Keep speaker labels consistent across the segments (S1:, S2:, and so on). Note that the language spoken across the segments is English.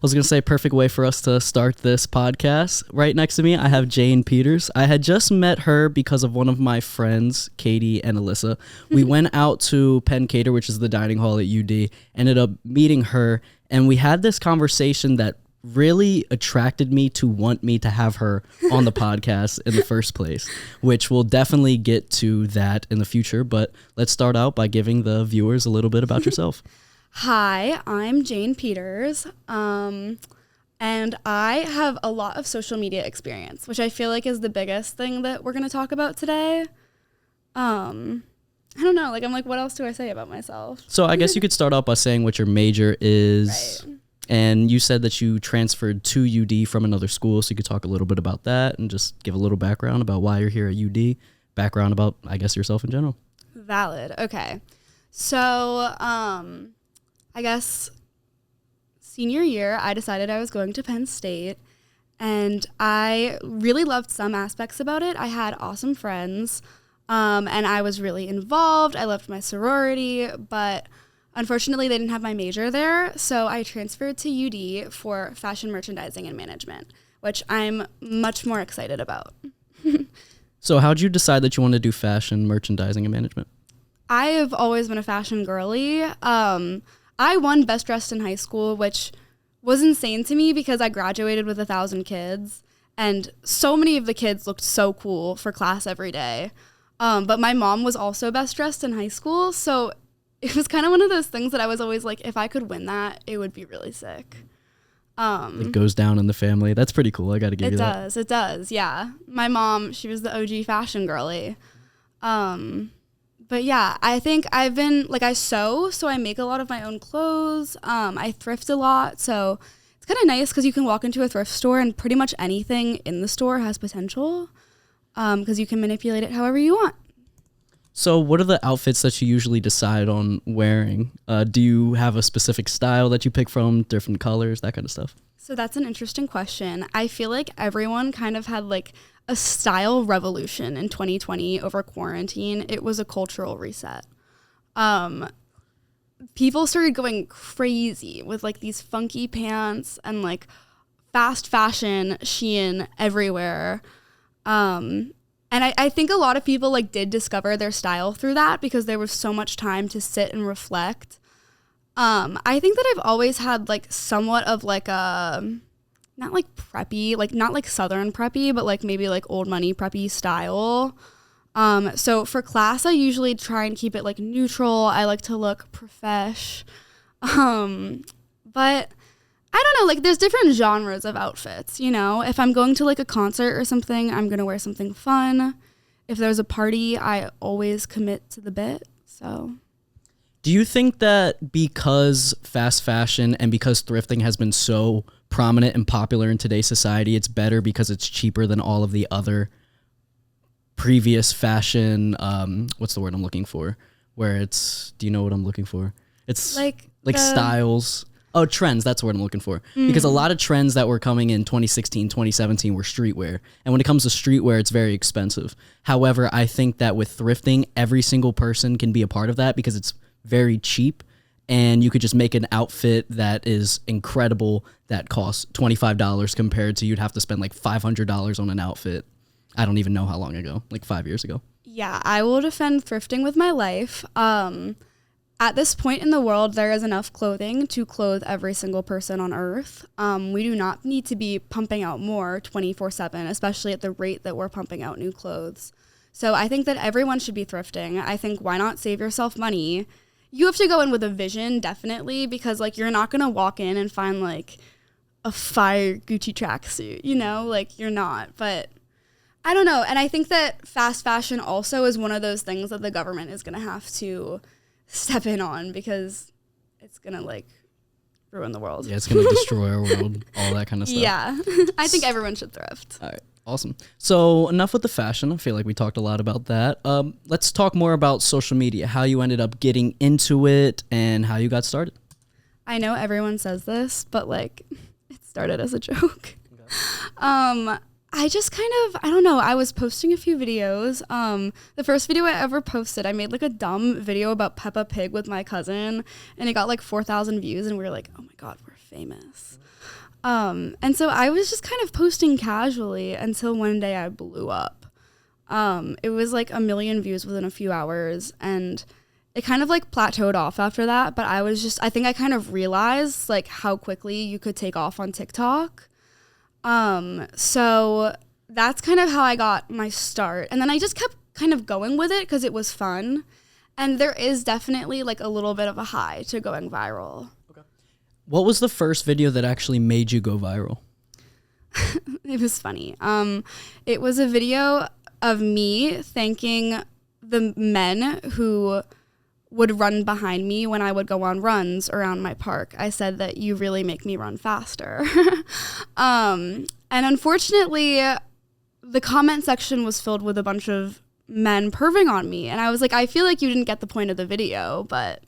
S1: I was going to say, perfect way for us to start this podcast. Right next to me, I have Jane Peters. I had just met her because of one of my friends, Katie and Alyssa. We went out to Penn Cater, which is the dining hall at UD, ended up meeting her, and we had this conversation that really attracted me to want me to have her on the podcast in the first place, which we'll definitely get to that in the future. But let's start out by giving the viewers a little bit about yourself.
S2: Hi, I'm Jane Peters, and I have a lot of social media experience, which I feel like is the biggest thing that we're going to talk about today. I don't know, what else do I say about myself?
S1: So I guess you could start out by saying what your major is. Right. And you said that you transferred to UD from another school, so you could talk a little bit about that and just give a little background about why you're here at UD, background about, I guess, yourself in general.
S2: Valid. Okay. So, I guess senior year, I decided I was going to Penn State, and I really loved some aspects about it. I had awesome friends, and I was really involved. I loved my sorority, but unfortunately, they didn't have my major there, so I transferred to UD for fashion merchandising and management, which I'm much more excited about.
S1: So how'd you decide that you want to do fashion merchandising and management?
S2: I have always been a fashion girly. I won Best Dressed in high school, which was insane to me because I graduated with 1,000 kids, and so many of the kids looked so cool for class every day. But my mom was also Best Dressed in high school, so it was kind of one of those things that I was always like, if I could win that, it would be really sick.
S1: It goes down in the family. That's pretty cool. I got to give you that.
S2: It does, yeah. My mom, she was the OG fashion girly. But yeah, I think I've been, I sew, so I make a lot of my own clothes. I thrift a lot, so it's kind of nice because you can walk into a thrift store and pretty much anything in the store has potential because you can manipulate it however you want.
S1: So what are the outfits that you usually decide on wearing? Do you have a specific style that you pick from, different colors, that kind of stuff?
S2: So that's an interesting question. I feel like everyone kind of had a style revolution in 2020 over quarantine. It was a cultural reset. People started going crazy with these funky pants and fast fashion Shein everywhere. And I think a lot of people did discover their style through that because there was so much time to sit and reflect. I think that I've always had somewhat of a, not preppy, not Southern preppy, but maybe old money preppy style. So for class, I usually try and keep it neutral. I like to look profesh. But I don't know, there's different genres of outfits, you know? If I'm going to a concert or something, I'm going to wear something fun. If there's a party, I always commit to the bit, so.
S1: Do you think that because fast fashion and because thrifting has been so prominent and popular in today's society, it's better because it's cheaper than all of the other previous fashion, what's the word I'm looking for? Where it's, do you know what I'm looking for? It's like styles. Oh, trends, that's the word I'm looking for. Because a lot of trends that were coming in 2016, 2017 were streetwear. And when it comes to streetwear, it's very expensive. However, I think that with thrifting, every single person can be a part of that because it's very cheap. And you could just make an outfit that is incredible that costs $25 compared to you'd have to spend $500 on an outfit. I don't even know how long ago, 5 years ago.
S2: Yeah, I will defend thrifting with my life. At this point in the world, there is enough clothing to clothe every single person on Earth. We do not need to be pumping out more 24/7, especially at the rate that we're pumping out new clothes. So I think that everyone should be thrifting. I think why not save yourself money? You have to go in with a vision, definitely, because you're not going to walk in and find a fire Gucci tracksuit, you know? You're not, but I don't know. And I think that fast fashion also is one of those things that the government is going to have to step in on because it's going to ruin the world.
S1: Yeah, it's going to destroy our world, all that kind of stuff.
S2: Yeah, I think everyone should thrift.
S1: All right. Awesome. So enough with the fashion. I feel like we talked a lot about that. Let's talk more about social media, how you ended up getting into it and how you got started.
S2: I know everyone says this, but it started as a joke. Okay. I just I don't know, I was posting a few videos. The first video I ever posted, I made a dumb video about Peppa Pig with my cousin, and it got 4,000 views, and we were oh my God, we're famous. And so I was just kind of posting casually until one day I blew up. It was like 1 million views within a few hours, and it kind of like plateaued off after that. But I think I kind of realized like how quickly you could take off on TikTok. So that's kind of how I got my start. And then I just kept kind of going with it because it was fun. And there is definitely like a little bit of a high to going viral.
S1: Okay. What was the first video that actually made you go viral?
S2: It was funny. It was a video of me thanking the men who would run behind me when I would go on runs around my park. I said that you really make me run faster. And unfortunately, the comment section was filled with a bunch of men perving on me. And I was like, I feel like you didn't get the point of the video, but...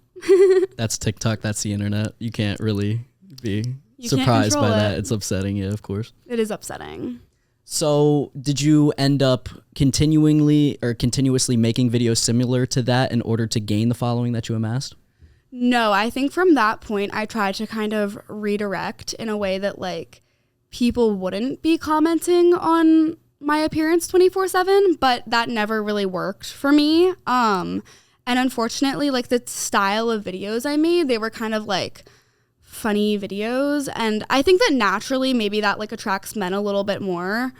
S1: That's TikTok. That's the internet. You can't really be surprised by that. It's upsetting, yeah, of course.
S2: It is upsetting.
S1: So did you end up continuously making videos similar to that in order to gain the following that you amassed?
S2: No, I think from that point, I tried to kind of redirect in a way that like people wouldn't be commenting on my appearance 24/7, but that never really worked for me. And unfortunately, like the style of videos I made, they were kind of like funny videos. And I think that naturally maybe that like attracts men a little bit more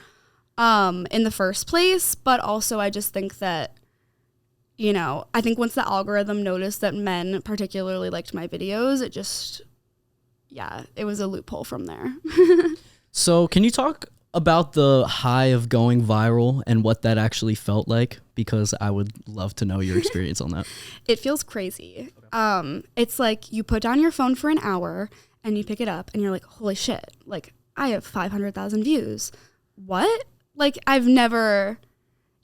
S2: in the first place. But also I just think that, you know, I think once the algorithm noticed that men particularly liked my videos, it just, yeah, it was a loophole from there.
S1: So can you talk about the high of going viral and what that actually felt like? Because I would love to know your experience on that.
S2: It feels crazy. It's like you put down your phone for an hour and you pick it up and you're like, holy shit, like I have 500,000 views. What? Like I've never,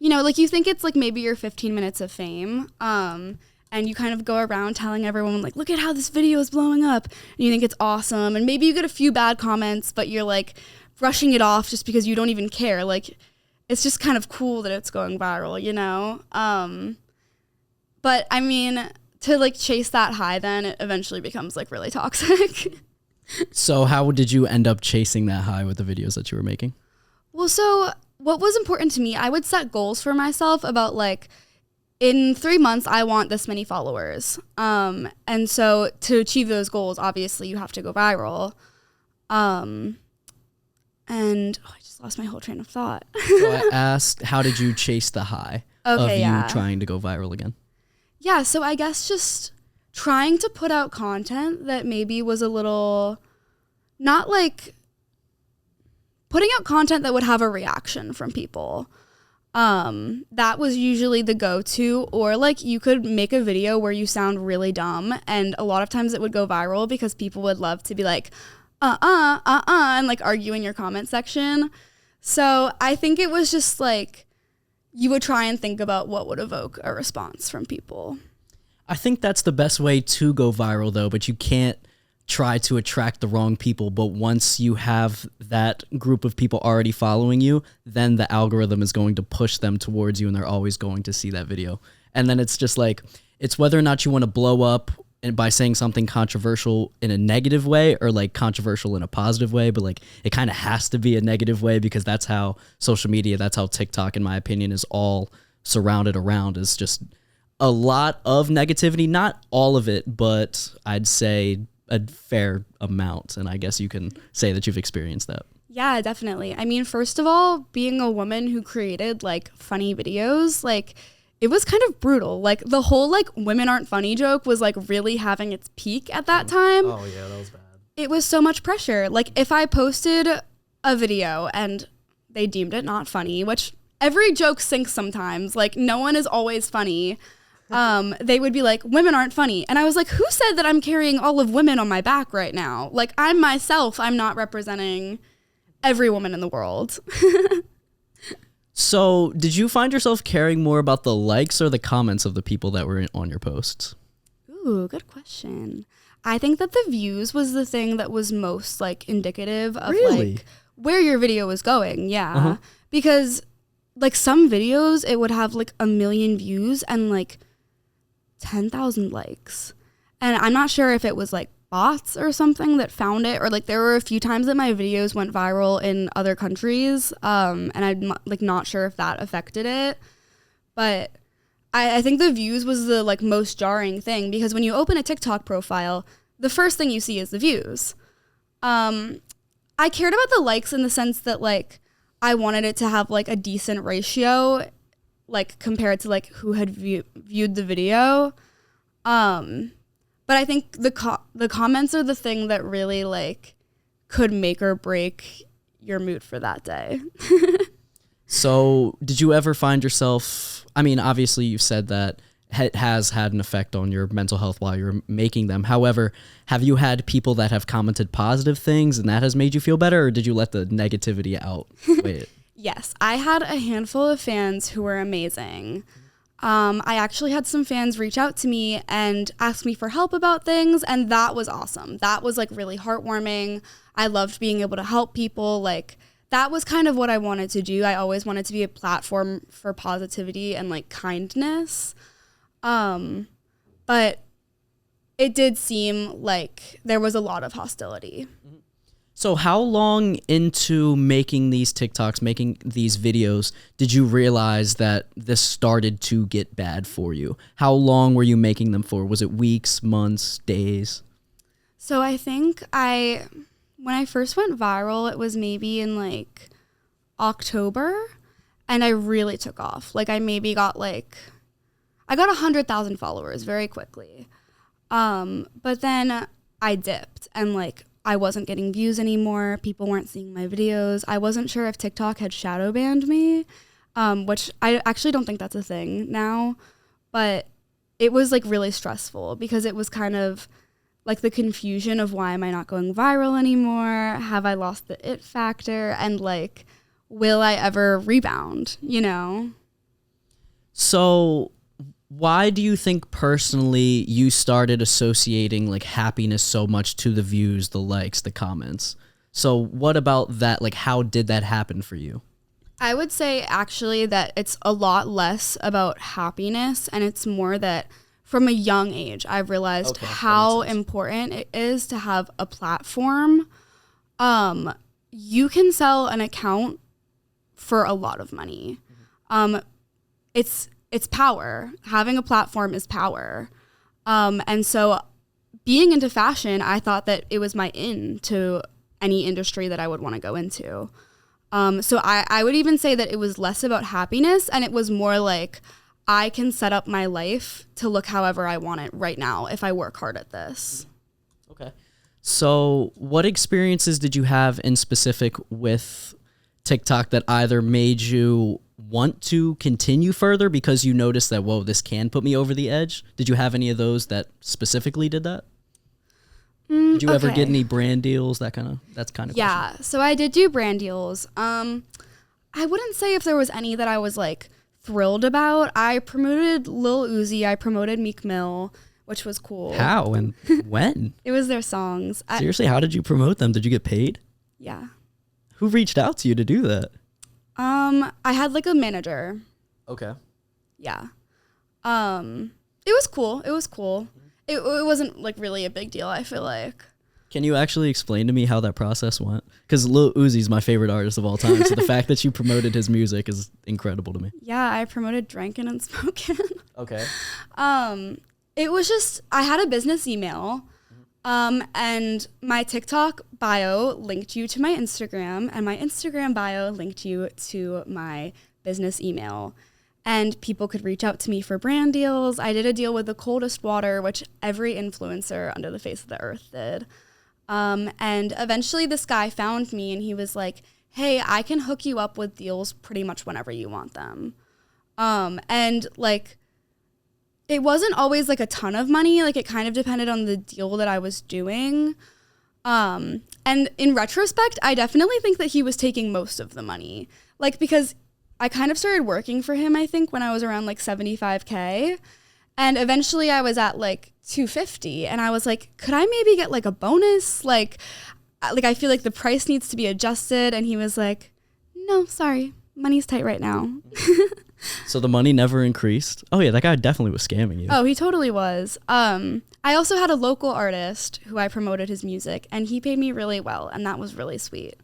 S2: you know, like you think it's like maybe your 15 minutes of fame. And you kind of go around telling everyone like, look at how this video is blowing up. And you think it's awesome. And maybe you get a few bad comments, but you're like brushing it off just because you don't even care. Like, it's just kind of cool that it's going viral, you know? But I mean, to like chase that high, then it eventually becomes like really toxic.
S1: So how did you end up chasing that high with the videos that you were making?
S2: Well, so what was important to me, I would set goals for myself about like, in 3 months, I want this many followers. And so to achieve those goals, obviously you have to go viral. And I just lost my whole train of thought.
S1: So I asked, how did you chase the high of you trying to go viral again?
S2: Yeah, so I guess just trying to put out content that maybe was a little, not like, putting out content that would have a reaction from people. That was usually the go-to, or like you could make a video where you sound really dumb, and a lot of times it would go viral because people would love to be like, and like argue in your comment section. So I think it was just like, you would try and think about what would evoke a response from people.
S1: I think that's the best way to go viral though, but you can't try to attract the wrong people. But once you have that group of people already following you, then the algorithm is going to push them towards you and they're always going to see that video. And then it's just like, it's whether or not you want to blow up and by saying something controversial in a negative way or like controversial in a positive way, but like it kind of has to be a negative way because that's how social media, that's how TikTok, in my opinion, is all surrounded around, is just a lot of negativity. Not all of it, but I'd say a fair amount. And I guess you can say that you've experienced that.
S2: Yeah, definitely. I mean, first of all, being a woman who created like funny videos, like it was kind of brutal. Like the whole like women aren't funny joke was like really having its peak at that time.
S1: Oh yeah, that was bad.
S2: It was so much pressure. Like if I posted a video and they deemed it not funny, which every joke sinks sometimes, like no one is always funny. They would be like, women aren't funny. And I was like, who said that I'm carrying all of women on my back right now? Like I'm myself, I'm not representing every woman in the world.
S1: So did you find yourself caring more about the likes or the comments of the people that were on your posts?
S2: Ooh, good question. I think that the views was the thing that was most like indicative of like where your video was going. Yeah. Because like some videos, it would have like 1 million views and like 10,000 likes. And I'm not sure if it was like bots or something that found it, or like there were a few times that my videos went viral in other countries, and I'm like not sure if that affected it, but I think the views was the like most jarring thing, because when you open a TikTok profile, the first thing you see is the views. I cared about the likes in the sense that like I wanted it to have like a decent ratio, like compared to like who had viewed the video. But I think the comments are the thing that really like could make or break your mood for that day.
S1: So did you ever find yourself, I mean, obviously you've said that it has had an effect on your mental health while you're making them. However, have you had people that have commented positive things and that has made you feel better, or did you let the negativity outweigh it?
S2: Yes, I had a handful of fans who were amazing. I actually had some fans reach out to me and ask me for help about things, and that was awesome. That was like really heartwarming. I loved being able to help people. Like that was kind of what I wanted to do. I always wanted to be a platform for positivity and like kindness. But it did seem like there was a lot of hostility.
S1: So how long into making these TikToks, making these videos, did you realize that this started to get bad for you? How long were you making them for? Was it weeks, months, days?
S2: So I think when I first went viral, it was maybe in like October, and I really took off. Like I maybe got I got 100,000 followers very quickly. But then I dipped, and like I wasn't getting views anymore. People weren't seeing my videos. I wasn't sure if TikTok had shadow banned me, which I actually don't think that's a thing now. But it was like really stressful because it was kind of like the confusion of why am I not going viral anymore? Have I lost the it factor? And like, will I ever rebound, you know?
S1: So why do you think personally you started associating like happiness so much to the views, the likes, the comments? So what about that? Like, how did that happen for you?
S2: I would say actually that it's a lot less about happiness, and it's more that from a young age, I've realized how important it is to have a platform. You can sell an account for a lot of money. It's power. Having a platform is power. And so being into fashion, I thought that it was my in to any industry that I would want to go into. So I would even say that it was less about happiness, and it was more like I can set up my life to look however I want it right now if I work hard at this.
S1: Okay. So what experiences did you have in specific with TikTok that either made you want to continue further because you noticed that, whoa, this can put me over the edge? Did you have any of those that specifically did that? Did you ever get any brand deals? That's kind of
S2: yeah.
S1: question.
S2: So I did do brand deals. I wouldn't say if there was any that I was like thrilled about. I promoted Lil Uzi. I promoted Meek Mill, which was cool.
S1: How and when?
S2: It was their songs.
S1: Seriously, how did you promote them? Did you get paid?
S2: Yeah.
S1: Who reached out to you to do that?
S2: I had like a manager.
S1: Okay.
S2: Yeah. It was cool. It wasn't like really a big deal, I feel like.
S1: Can you actually explain to me how that process went? Because Lil Uzi's my favorite artist of all time, so the fact that you promoted his music is incredible to me.
S2: Yeah, I promoted Drankin' and Smokin'.
S1: Okay.
S2: It was just, I had a business email, and my TikTok bio linked you to my Instagram, and my Instagram bio linked you to my business email. And people could reach out to me for brand deals. I did a deal with the Coldest Water, which every influencer under the face of the earth did. And eventually this guy found me, and he was like, hey, I can hook you up with deals pretty much whenever you want them. And like, it wasn't always like a ton of money. Like, it kind of depended on the deal that I was doing. And in retrospect, I definitely think that he was taking most of the money. Like, because I kind of started working for him, I think, when I was around like 75K. And eventually I was at like 250. And I was like, could I maybe get like a bonus? Like I feel like the price needs to be adjusted. And he was like, no, sorry, money's tight right now.
S1: So the money never increased? Oh yeah, that guy definitely was scamming you.
S2: Oh, he totally was. I also had a local artist who I promoted his music, and he paid me really well, and that was really sweet.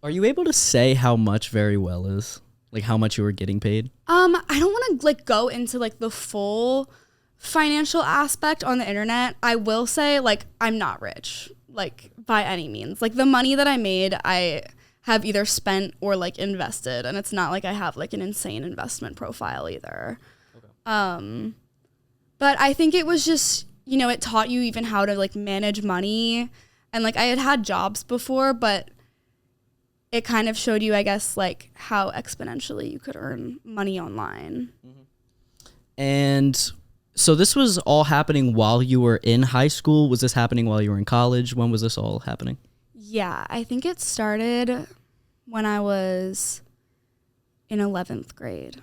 S1: Are you able to say how much very well is? Like how much you were getting paid?
S2: I don't want to like go into like the full financial aspect on the internet. I will say like I'm not rich, like by any means. Like the money that I made, I have either spent or like invested, and it's not like I have like an insane investment profile either. Okay. But I think it was just, you know, it taught you even how to like manage money, and like I had jobs before, but it kind of showed you, I guess, like how exponentially you could earn money online.
S1: And so this was all happening while you were in high school? Was this happening while you were in college? When was this all happening?
S2: Yeah, I think it started when I was in 11th grade.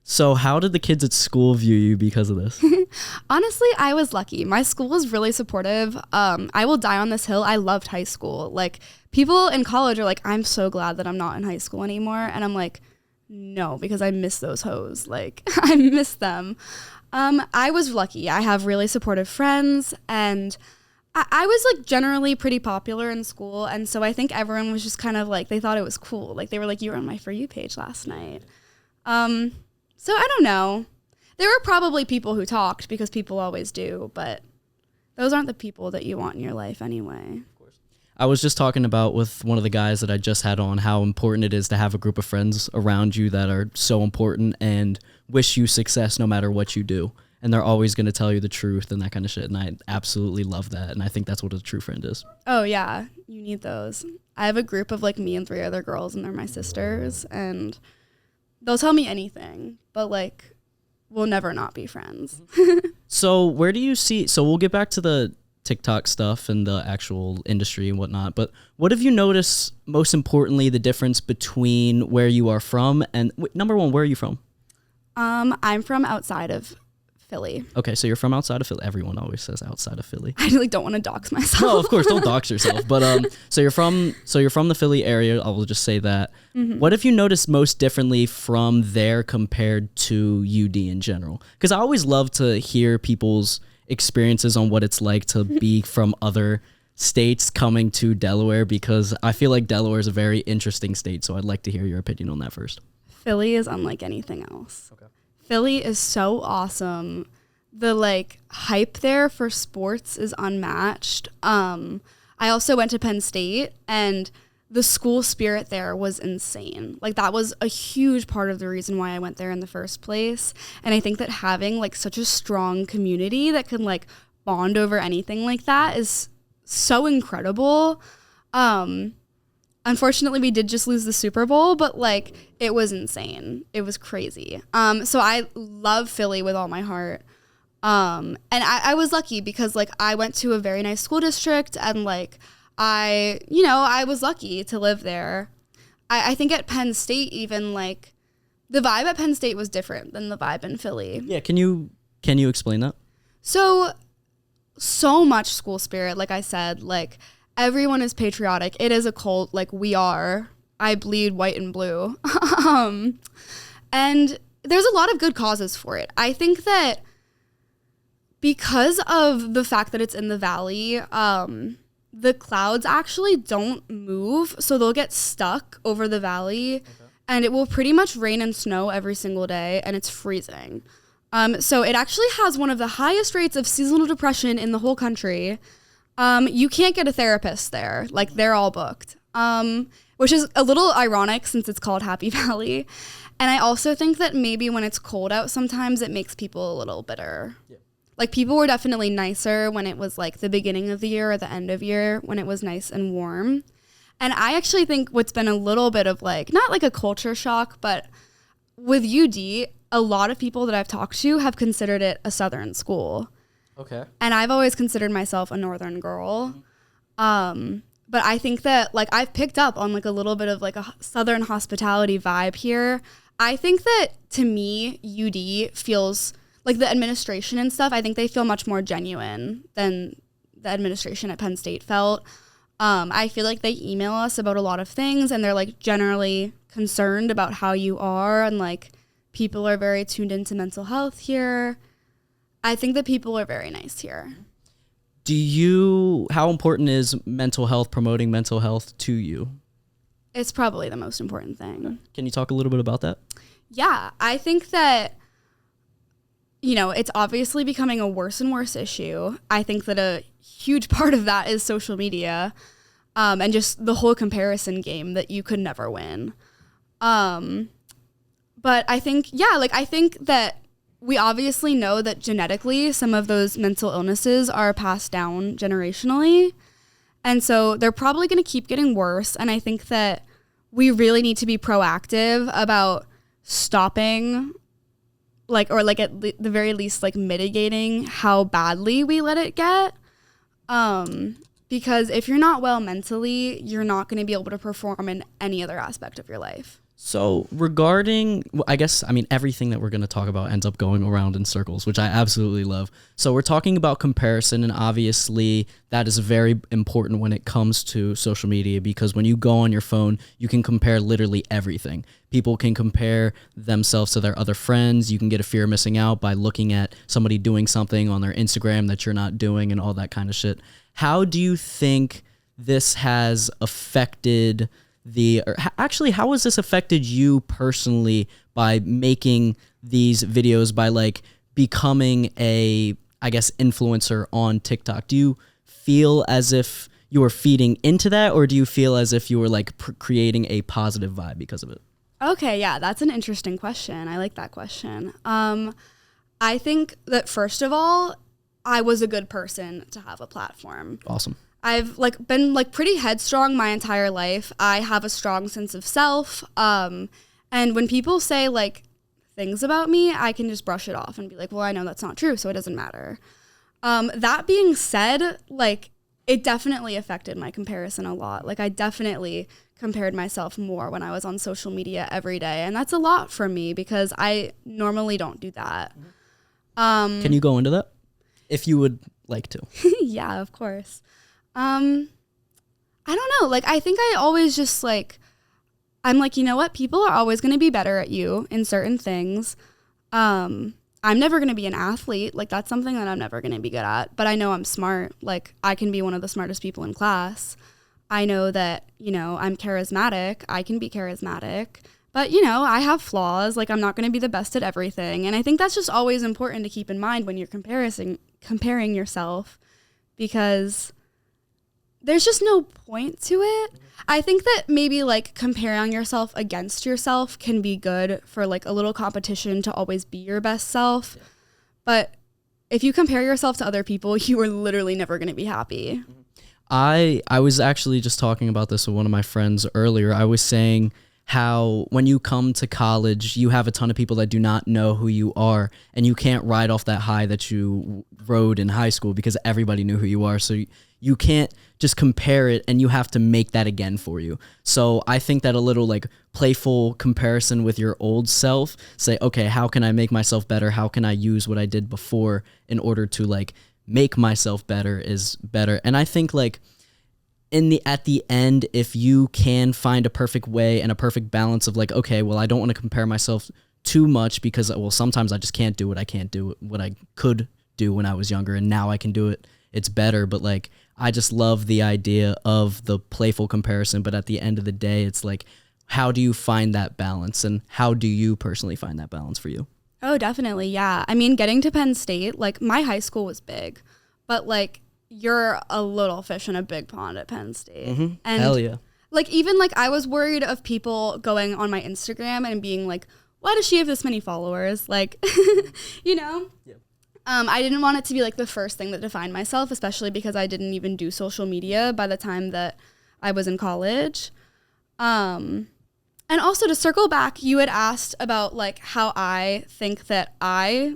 S1: So how did the kids at school view you because of this?
S2: Honestly, I was lucky. My school was really supportive. I will die on this hill. I loved high school. Like, people in college are like, I'm so glad that I'm not in high school anymore. And I'm like, no, because I miss those hoes. Like, I miss them. I was lucky. I have really supportive friends, and I was like generally pretty popular in school. And so I think everyone was just kind of like, they thought it was cool. Like, they were like, you were on my For You page last night. So I don't know. There were probably people who talked, because people always do, but those aren't the people that you want in your life anyway.
S1: I was just talking about with one of the guys that I just had on how important it is to have a group of friends around you that are so important and wish you success no matter what you do. And they're always going to tell you the truth and that kind of shit. And I absolutely love that. And I think that's what a true friend is.
S2: Oh, yeah. You need those. I have a group of like me and 3 other girls, and they're my sisters. And they'll tell me anything, but like we'll never not be friends.
S1: So where do you see, so we'll get back to the TikTok stuff and the actual industry and whatnot, but what have you noticed most importantly the difference between where you are from and number one, where are you from?
S2: I'm from outside of Philly.
S1: Okay, so you're from outside of Philly. Everyone always says outside of Philly.
S2: I like don't want to dox myself.
S1: No, of course, don't dox yourself. But so you're from the Philly area. I will just say that. Mm-hmm. What have you noticed most differently from there compared to UD in general? Because I always love to hear people's experiences on what it's like to be from other states coming to Delaware, because I feel like Delaware is a very interesting state. So I'd like to hear your opinion on that first.
S2: Philly is unlike anything else. Okay. Philly is so awesome. The like hype there for sports is unmatched. I also went to Penn State, and the school spirit there was insane. Like that was a huge part of the reason why I went there in the first place. And I think that having like such a strong community that can like bond over anything like that is so incredible. Unfortunately, we did just lose the Super Bowl, but like it was insane. It was crazy. So I love Philly with all my heart. And I was lucky because like I went to a very nice school district, and like I was lucky to live there. I think at Penn State, even like the vibe at Penn State was different than the vibe in Philly.
S1: Yeah, can you explain that?
S2: So much school spirit, like I said, like everyone is patriotic. It is a cult, like we are. I bleed white and blue. And there's a lot of good causes for it. I think that because of the fact that it's in the valley, the clouds actually don't move, so they'll get stuck over the valley, okay. And it will pretty much rain and snow every single day, and it's freezing. So it actually has one of the highest rates of seasonal depression in the whole country. You can't get a therapist there. Like, they're all booked, which is a little ironic since it's called Happy Valley. And I also think that maybe when it's cold out, sometimes it makes people a little bitter. Yeah. Like, people were definitely nicer when it was, like, the beginning of the year or the end of year when it was nice and warm. And I actually think what's been a little bit of, like, not like a culture shock, but with UD, a lot of people that I've talked to have considered it a Southern school.
S1: Okay.
S2: And I've always considered myself a Northern girl. But I think that, like, I've picked up on, like, a little bit of, like, a Southern hospitality vibe here. I think that, to me, UD feels... like the administration and stuff, I think they feel much more genuine than the administration at Penn State felt. I feel like they email us about a lot of things, and they're like generally concerned about how you are, and like People are very tuned into mental health here. I think that people are very nice here.
S1: How important is mental health, promoting mental health to you?
S2: It's probably the most important thing.
S1: Can you talk a little bit about that?
S2: Yeah, I think that, it's obviously becoming a worse and worse issue. I think that a huge part of that is social media, and just the whole comparison game that you could never win. But I think, I think that we obviously know that genetically some of those mental illnesses are passed down generationally. And so they're probably going to keep getting worse. And I think that we really need to be proactive about stopping, at the very least, mitigating how badly we let it get. Because if you're not well mentally, you're not going to be able to perform in any other aspect of your life.
S1: So regarding, everything that we're going to talk about ends up going around in circles, which I absolutely love. So we're talking about comparison, and obviously that is very important when it comes to social media, because when you go on your phone, you can compare literally everything. People can compare themselves to their other friends. You can get a fear of missing out by looking at somebody doing something on their Instagram that you're not doing and all that kind of shit. How do you think this has affected how has this affected you personally by making these videos, by becoming a, influencer on TikTok? Do you feel as if you were feeding into that, or do you feel as if you were creating a positive vibe because of it?
S2: Okay, yeah, that's an interesting question. I like that question. I think that first of all, I was a good person to have a platform.
S1: Awesome.
S2: I've been pretty headstrong my entire life. I have a strong sense of self. And when people say things about me, I can just brush it off and be like, well, I know that's not true, so it doesn't matter. That being said, it definitely affected my comparison a lot. I definitely compared myself more when I was on social media every day. And that's a lot for me because I normally don't do that.
S1: Can you go into that if you would like to?
S2: Yeah, of course. I don't know. I think I always just I'm you know what? People are always going to be better at you in certain things. I'm never going to be an athlete. That's something that I'm never going to be good at, but I know I'm smart. I can be one of the smartest people in class. I know that, I'm charismatic. I can be charismatic, but I have flaws. I'm not going to be the best at everything. And I think that's just always important to keep in mind when you're comparing yourself, because there's just no point to it. I think that maybe comparing yourself against yourself can be good for a little competition to always be your best self. Yeah. But if you compare yourself to other people, you are literally never going to be happy.
S1: I was actually just talking about this with one of my friends earlier. I was saying how when you come to college, you have a ton of people that do not know who you are, and you can't ride off that high that you rode in high school because everybody knew who you are. So you can't just compare it, and you have to make that again for you. So I think that a little playful comparison with your old self, say, okay, how can I make myself better? How can I use what I did before in order to make myself better is better. And I think at the end, if you can find a perfect way and a perfect balance of okay, well, I don't want to compare myself too much because, well, sometimes I just can't do what I could do when I was younger, and now I can do it. It's better. But I just love the idea of the playful comparison. But at the end of the day, it's how do you find that balance, and how do you personally find that balance for you?
S2: Oh, definitely. Yeah. I mean, getting to Penn State, my high school was big, but you're a little fish in a big pond at Penn State.
S1: Mm-hmm.
S2: And
S1: hell yeah.
S2: Even I was worried of people going on my Instagram and being why does she have this many followers?
S1: Yeah.
S2: I didn't want it to be the first thing that defined myself, especially because I didn't even do social media by the time that I was in college. And also to circle back, you had asked about how I think that I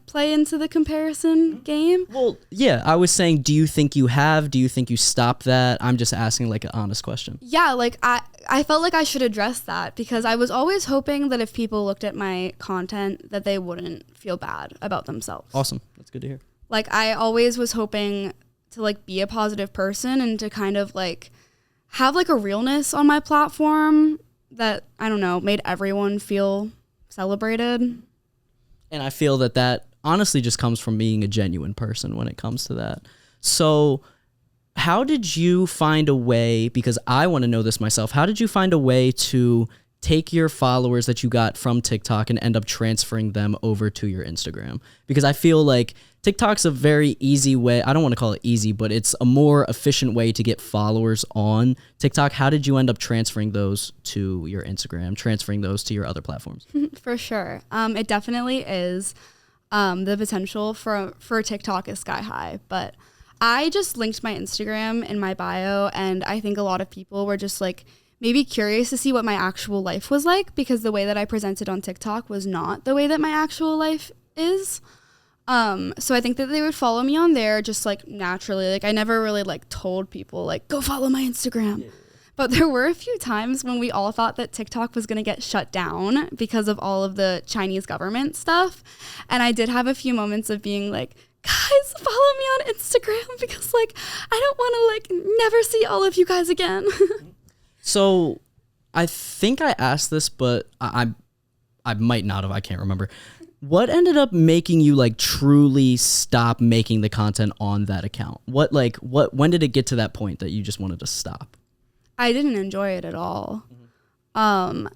S2: play into the comparison game.
S1: Well, yeah, I was saying, do you think you stopped that? I'm just asking an honest question.
S2: Yeah, I felt I should address that because I was always hoping that if people looked at my content that they wouldn't feel bad about themselves.
S1: Awesome. That's good to hear.
S2: I always was hoping to be a positive person and to kind of have a realness on my platform that, I don't know, made everyone feel celebrated.
S1: And I feel that honestly just comes from being a genuine person when it comes to that. So how did you find a way, because I want to know this myself, how did you find a way to take your followers that you got from TikTok and end up transferring them over to your Instagram? Because I feel like TikTok's a very easy way. I don't want to call it easy, but it's a more efficient way to get followers on TikTok. How did you end up transferring those to your Instagram, transferring those to your other platforms?
S2: For sure. It definitely is. The potential for TikTok is sky high, but I just linked my Instagram in my bio, and I think a lot of people were just like maybe curious to see what my actual life was like, because the way that I presented on TikTok was not the way that my actual life is. So I think that they would follow me on there just like naturally. Like I never really like told people like, go follow my Instagram. Yeah. But there were a few times when we all thought that TikTok was going to get shut down because of all of the Chinese government stuff. And I did have a few moments of being like, guys, follow me on Instagram because like I don't want to like never see all of you guys again.
S1: So I think I asked this, but I might not have. I can't remember. What ended up making you like truly stop making the content on that account? When did it get to that point that you just wanted to stop?
S2: I didn't enjoy it at all. Mm-hmm.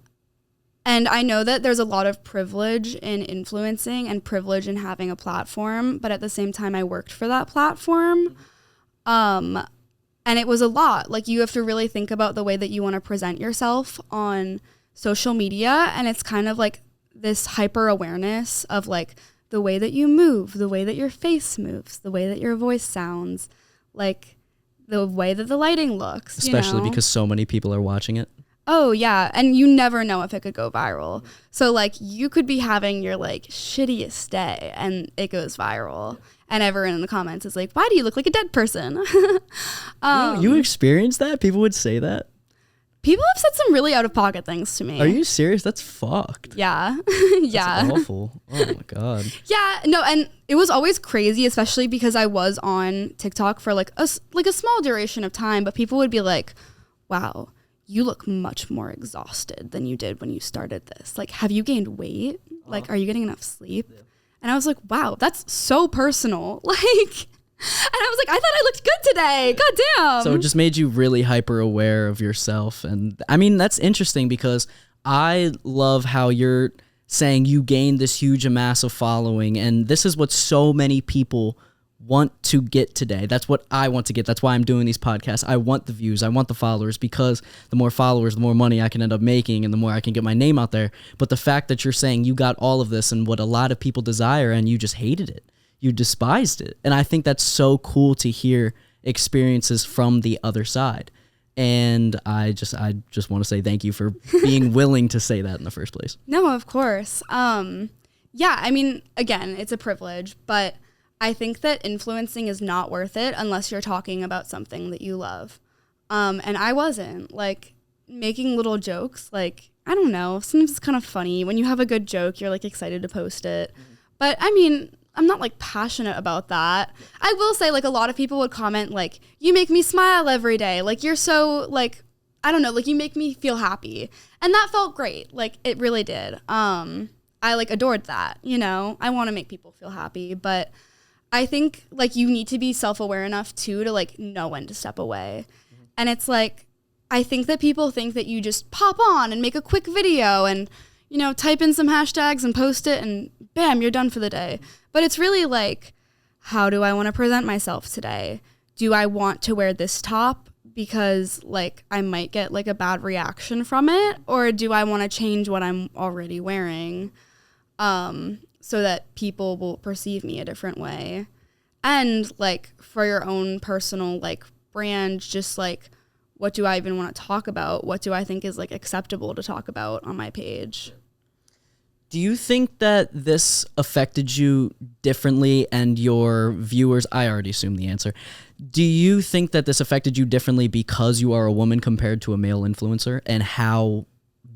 S2: And I know that there's a lot of privilege in influencing and privilege in having a platform, but at the same time I worked for that platform. And it was a lot. Like you have to really think about the way that you want to present yourself on social media. And it's kind of like this hyper awareness of like the way that you move, the way that your face moves, the way that your voice sounds, like the way that the lighting looks.
S1: Especially because so many people are watching it.
S2: Oh, yeah. And you never know if it could go viral. So like you could be having your like shittiest day and it goes viral. And everyone in the comments is like, why do you look like a dead person?
S1: You experienced that? People would say that?
S2: People have said some really out-of-pocket things to me.
S1: Are you serious? That's fucked.
S2: Yeah. Yeah.
S1: That's awful. Oh, my God.
S2: Yeah. No, and it was always crazy, especially because I was on TikTok for like a small duration of time. But people would be like, wow, you look much more exhausted than you did when you started this. Like, have you gained weight? Like, are you getting enough sleep? Yeah. And I was like, wow, that's so personal. Like, and I was like, I thought I looked good today. God damn.
S1: So it just made you really hyper aware of yourself. And I mean, that's interesting because I love how you're saying you gained this huge amass of following. And this is what so many people want to get today. That's what I want to get. That's why I'm doing these podcasts. I want the views. I want the followers, because the more followers, the more money I can end up making and the more I can get my name out there. But the fact that you're saying you got all of this and what a lot of people desire and you just hated it, you despised it. And I think that's so cool to hear experiences from the other side. And I just want to say thank you for being willing to say that in the first place.
S2: No, of course. Yeah, I mean, again, it's a privilege, but I think that influencing is not worth it unless you're talking about something that you love. And I wasn't. Like, making little jokes, like, I don't know, sometimes it's kind of funny. When you have a good joke, you're, like, excited to post it. Mm-hmm. But, I mean, I'm not, like, passionate about that. I will say, like, a lot of people would comment, like, you make me smile every day. Like, you're so, like, I don't know, like, you make me feel happy. And that felt great. Like, it really did. I, like, adored that, you know? I want to make people feel happy, but I think like you need to be self-aware enough too to like know when to step away. Mm-hmm. And it's like, I think that people think that you just pop on and make a quick video and, you know, type in some hashtags and post it and bam, you're done for the day. But it's really like, how do I want to present myself today? Do I want to wear this top because like I might get like a bad reaction from it? Or do I want to change what I'm already wearing? So that people will perceive me a different way. And like for your own personal like brand, just like, what do I even want to talk about? What do I think is like acceptable to talk about on my page?
S1: Do you think that this affected you differently and your viewers? I already assumed the answer. Do you think that this affected you differently because you are a woman compared to a male influencer? And how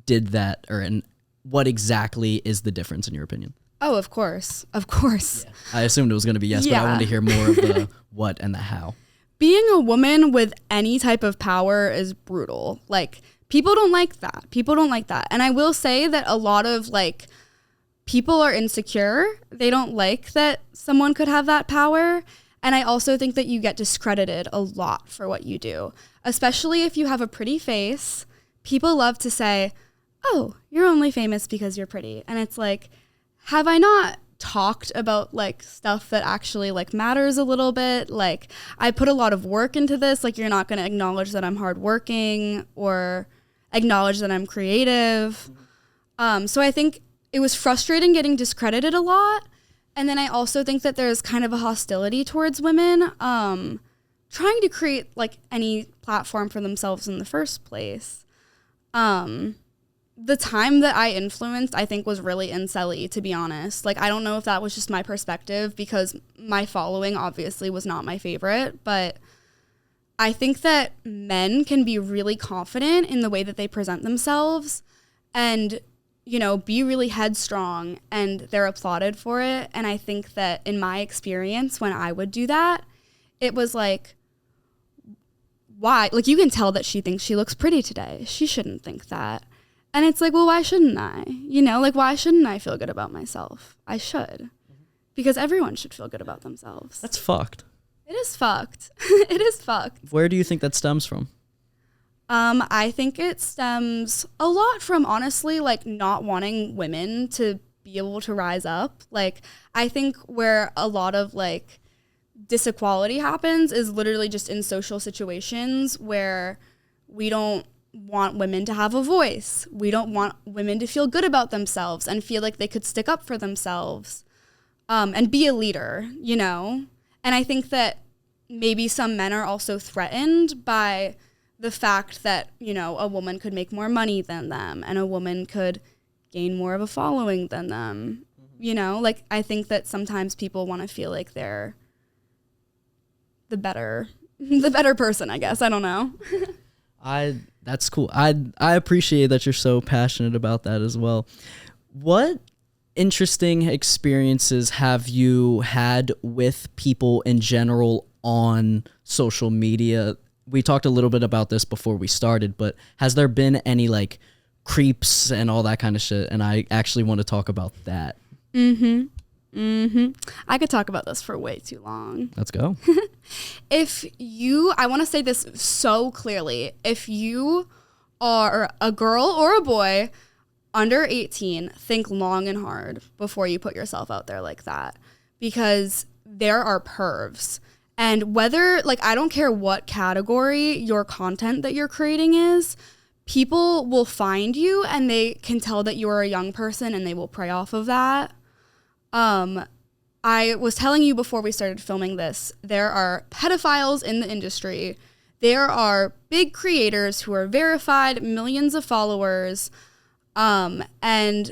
S1: did that, and what exactly is the difference in your opinion?
S2: Oh, of course. Of course.
S1: Yeah. I assumed it was going to be yes,
S2: yeah.
S1: But I wanted to hear more of the what and the how.
S2: Being a woman with any type of power is brutal. Like, people don't like that. People don't like that. And I will say that a lot of, like, people are insecure. They don't like that someone could have that power. And I also think that you get discredited a lot for what you do, especially if you have a pretty face. People love to say, oh, you're only famous because you're pretty. And it's like, have I not talked about like stuff that actually like matters a little bit? Like, I put a lot of work into this. Like, you're not going to acknowledge that I'm hardworking or acknowledge that I'm creative. So I think it was frustrating getting discredited a lot. And then I also think that there's kind of a hostility towards women trying to create like any platform for themselves in the first place. The time that I influenced, I think, was really incel-y, to be honest. Like, I don't know if that was just my perspective, because my following obviously was not my favorite, but I think that men can be really confident in the way that they present themselves and, you know, be really headstrong, and they're applauded for it. And I think that in my experience, when I would do that, it was like, why? Like, you can tell that she thinks she looks pretty today. She shouldn't think that. And it's like, well, why shouldn't I? You know, like, why shouldn't I feel good about myself? I should. Because everyone should feel good about themselves.
S1: That's fucked.
S2: It is fucked. It is fucked.
S1: Where do you think that stems from?
S2: I think it stems a lot from, honestly, like, not wanting women to be able to rise up. Like, I think where a lot of, like, disequality happens is literally just in social situations where we don't want women to have a voice. We don't want women to feel good about themselves and feel like they could stick up for themselves and be a leader, you know? And I think that maybe some men are also threatened by the fact that, you know, a woman could make more money than them and a woman could gain more of a following than them. You know, like, I think that sometimes people want to feel like they're the better person, I guess. I don't know.
S1: That's cool. I appreciate that you're so passionate about that as well. What interesting experiences have you had with people in general on social media? We talked a little bit about this before we started, but has there been any like creeps and all that kind of shit? And I actually want to talk about that.
S2: I could talk about this for way too long.
S1: Let's go.
S2: I want to say this so clearly. If you are a girl or a boy under 18, think long and hard before you put yourself out there like that, because there are pervs. And whether, like, I don't care what category your content that you're creating is, people will find you and they can tell that you're a young person and they will prey off of that. I was telling you before we started filming this, there are pedophiles in the industry. There are big creators who are verified, millions of followers, and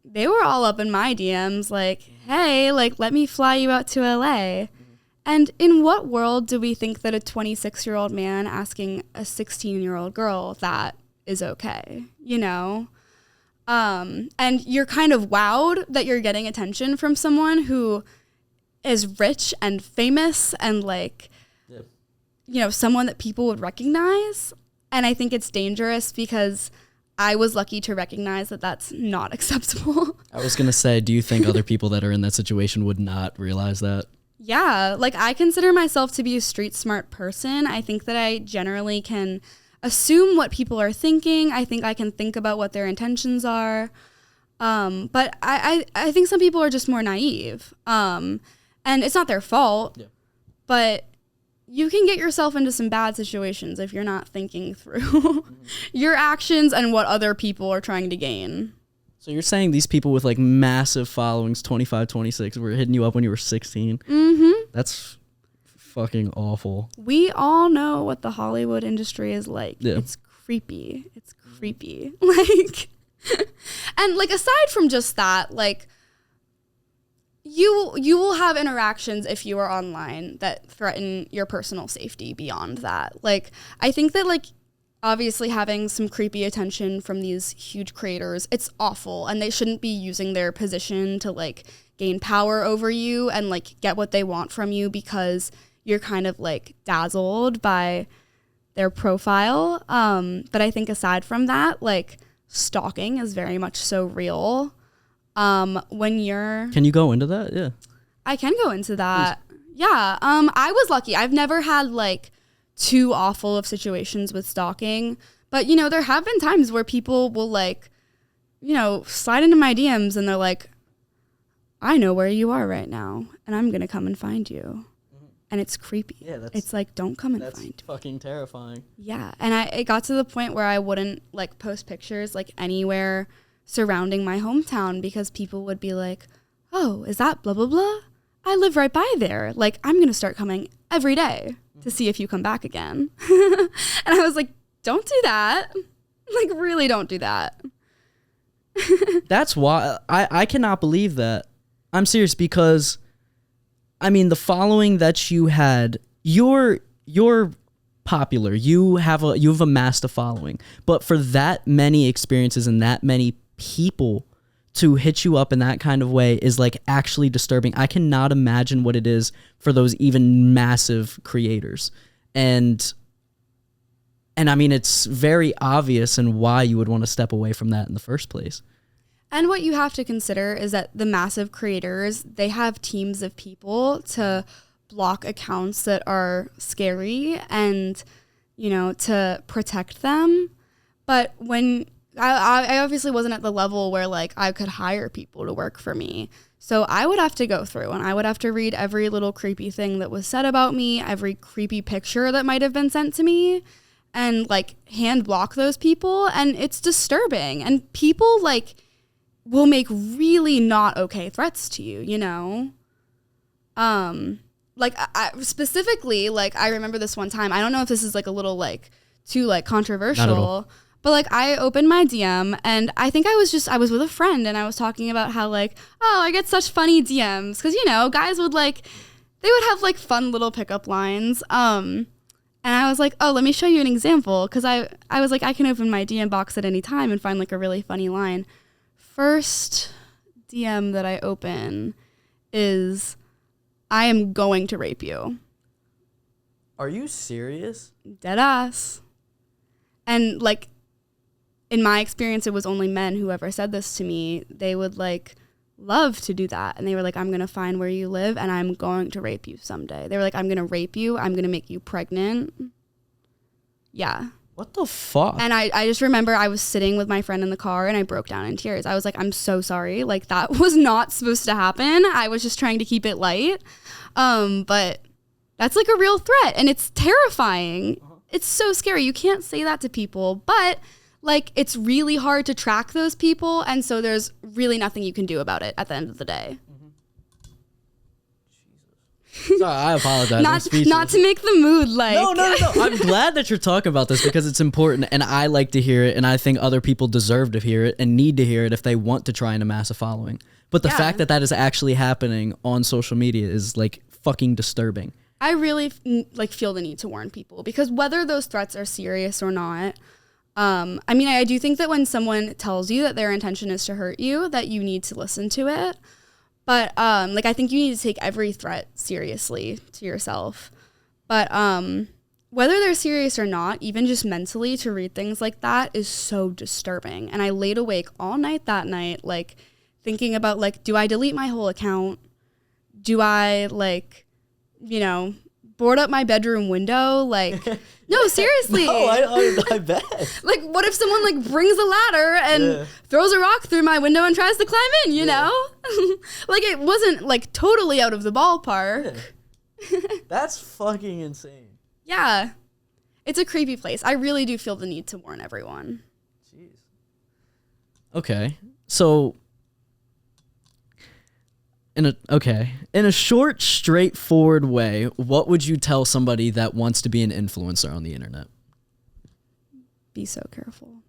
S2: they were all up in my DMs like, hey, like, let me fly you out to LA. And in what world do we think that a 26-year-old man asking a 16-year-old girl that is okay, you know? And you're kind of wowed that you're getting attention from someone who is rich and famous and, like, you know, someone that people would recognize. And I think it's dangerous because I was lucky to recognize that that's not acceptable.
S1: I was going to say, do you think other people that are in that situation would not realize that?
S2: Yeah, like, I consider myself to be a street smart person. I think that I generally can assume what people are thinking. I think I can think about what their intentions are. But I think some people are just more naive. And it's not their fault. Yeah. But you can get yourself into some bad situations if you're not thinking through your actions and what other people are trying to gain.
S1: So you're saying these people with, like, massive followings, 25, 26, were hitting you up when you were 16? That's fucking awful.
S2: We all know what the Hollywood industry is like. Yeah. It's creepy. It's creepy. Like, and, like, aside from just that, like, you will have interactions if you are online that threaten your personal safety beyond that. Like, I think that, like, obviously having some creepy attention from these huge creators, it's awful, and they shouldn't be using their position to, like, gain power over you and, like, get what they want from you because you're kind of, like, dazzled by their profile. But I think aside from that, like, stalking is very much so real. When you're...
S1: Can you go into that? Yeah.
S2: I can go into that. Please. Yeah. I was lucky. I've never had like too awful of situations with stalking, but you know, there have been times where people will like, you know, slide into my DMs and they're like, I know where you are right now and I'm going to come and find you. And it's creepy. Yeah, it's like, don't come and find me.
S1: That's fucking terrifying.
S2: Yeah. And it got to the point where I wouldn't like post pictures like anywhere surrounding my hometown because people would be like, oh, is that blah, blah, blah? I live right by there. Like, I'm going to start coming every day to see if you come back again. And I was like, don't do that. Like, really don't do that.
S1: That's why I cannot believe that. I'm serious because, I mean, the following that you had, you're popular. You've amassed a following. But for that many experiences and that many people to hit you up in that kind of way is like actually disturbing. I cannot imagine what it is for those even massive creators. And I mean, it's very obvious and why you would want to step away from that in the first place.
S2: And what you have to consider is that the massive creators, they have teams of people to block accounts that are scary and, you know, to protect them. But when I obviously wasn't at the level where like I could hire people to work for me. So I would have to go through and I would have to read every little creepy thing that was said about me, every creepy picture that might have been sent to me, and like hand block those people. And it's disturbing. And people like will make really not okay threats to you, you know? Like I specifically, like I remember this one time, I don't know if this is like a little like too like controversial, but like I opened my DM and I think I was with a friend and I was talking about how like, oh, I get such funny DMs. Cause you know, guys would like, they would have like fun little pickup lines. And I was like, oh, let me show you an example. Cause I was like, I can open my DM box at any time and find like a really funny line. First DM that I open is, I am going to rape you.
S1: Are you serious?
S2: Dead ass. And like, in my experience, it was only men who ever said this to me. They would like love to do that. And they were like, I'm going to find where you live and I'm going to rape you someday. They were like, I'm going to rape you. I'm going to make you pregnant. Yeah.
S1: What the fuck?
S2: And I just remember I was sitting with my friend in the car and I broke down in tears. I was like, I'm so sorry. Like that was not supposed to happen. I was just trying to keep it light. But that's like a real threat and it's terrifying. It's so scary. You can't say that to people, but like it's really hard to track those people. And so there's really nothing you can do about it at the end of the day.
S1: Sorry, I apologize.
S2: Not to make the mood like...
S1: No. I'm glad that you're talking about this because it's important and I like to hear it and I think other people deserve to hear it and need to hear it if they want to try and amass a following. But the fact that that is actually happening on social media is like fucking disturbing.
S2: I really like feel the need to warn people because whether those threats are serious or not, I mean, I do think that when someone tells you that their intention is to hurt you, that you need to listen to it. But, like, I think you need to take every threat seriously to yourself. But whether they're serious or not, even just mentally to read things like that is so disturbing. And I laid awake all night that night, like, thinking about, like, do I delete my whole account? Do I, like, you know, board up my bedroom window? Like, no, seriously.
S1: No, I bet.
S2: Like, what if someone, like, brings a ladder and throws a rock through my window and tries to climb in, you know? Like, it wasn't, like, totally out of the ballpark.
S1: Yeah. That's fucking insane.
S2: Yeah. It's a creepy place. I really do feel the need to warn everyone.
S1: Jeez. Okay. So... In a short, straightforward way, what would you tell somebody that wants to be an influencer on the internet?
S2: Be so careful.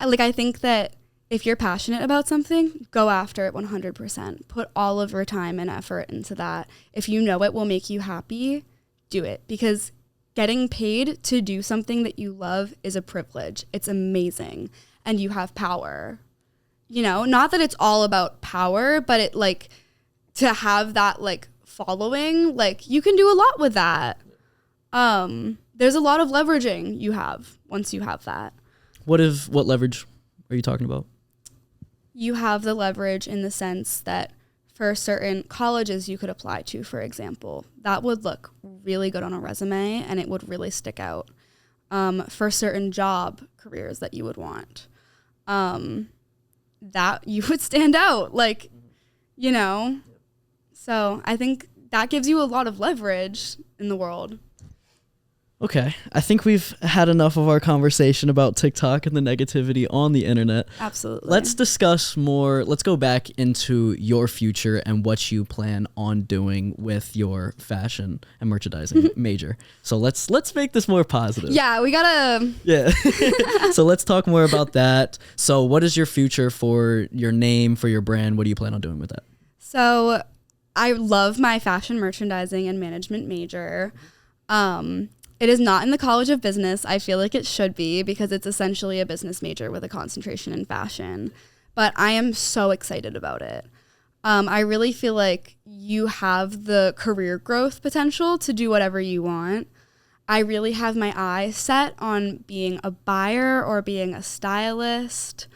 S2: Like, I think that if you're passionate about something, go after it 100%. Put all of your time and effort into that. If you know it will make you happy, do it. Because getting paid to do something that you love is a privilege. It's amazing. And you have power. You know, not that it's all about power, but it like to have that like following, like you can do a lot with that. There's a lot of leveraging you have once you have that.
S1: What leverage are you talking about?
S2: you have the leverage in the sense that for certain colleges you could apply to, for example, that would look really good on a resume and it would really stick out. For certain job careers that you would want, that you would stand out, like, you know. So I think that gives you a lot of leverage in the world.
S1: Okay, I think we've had enough of our conversation about TikTok and the negativity on the internet.
S2: Absolutely.
S1: Let's discuss more. Let's go back into your future and what you plan on doing with your fashion and merchandising major. So let's make this more positive.
S2: Yeah, we gotta.
S1: Yeah. So let's talk more about that. So what is your future for your name, for your brand? What do you plan on doing with that?
S2: So I love my fashion merchandising and management major. It is not in the College of Business. I feel like it should be because it's essentially a business major with a concentration in fashion. But I am so excited about it. I really feel like you have the career growth potential to do whatever you want. I really have my eye set on being a buyer or being a stylist.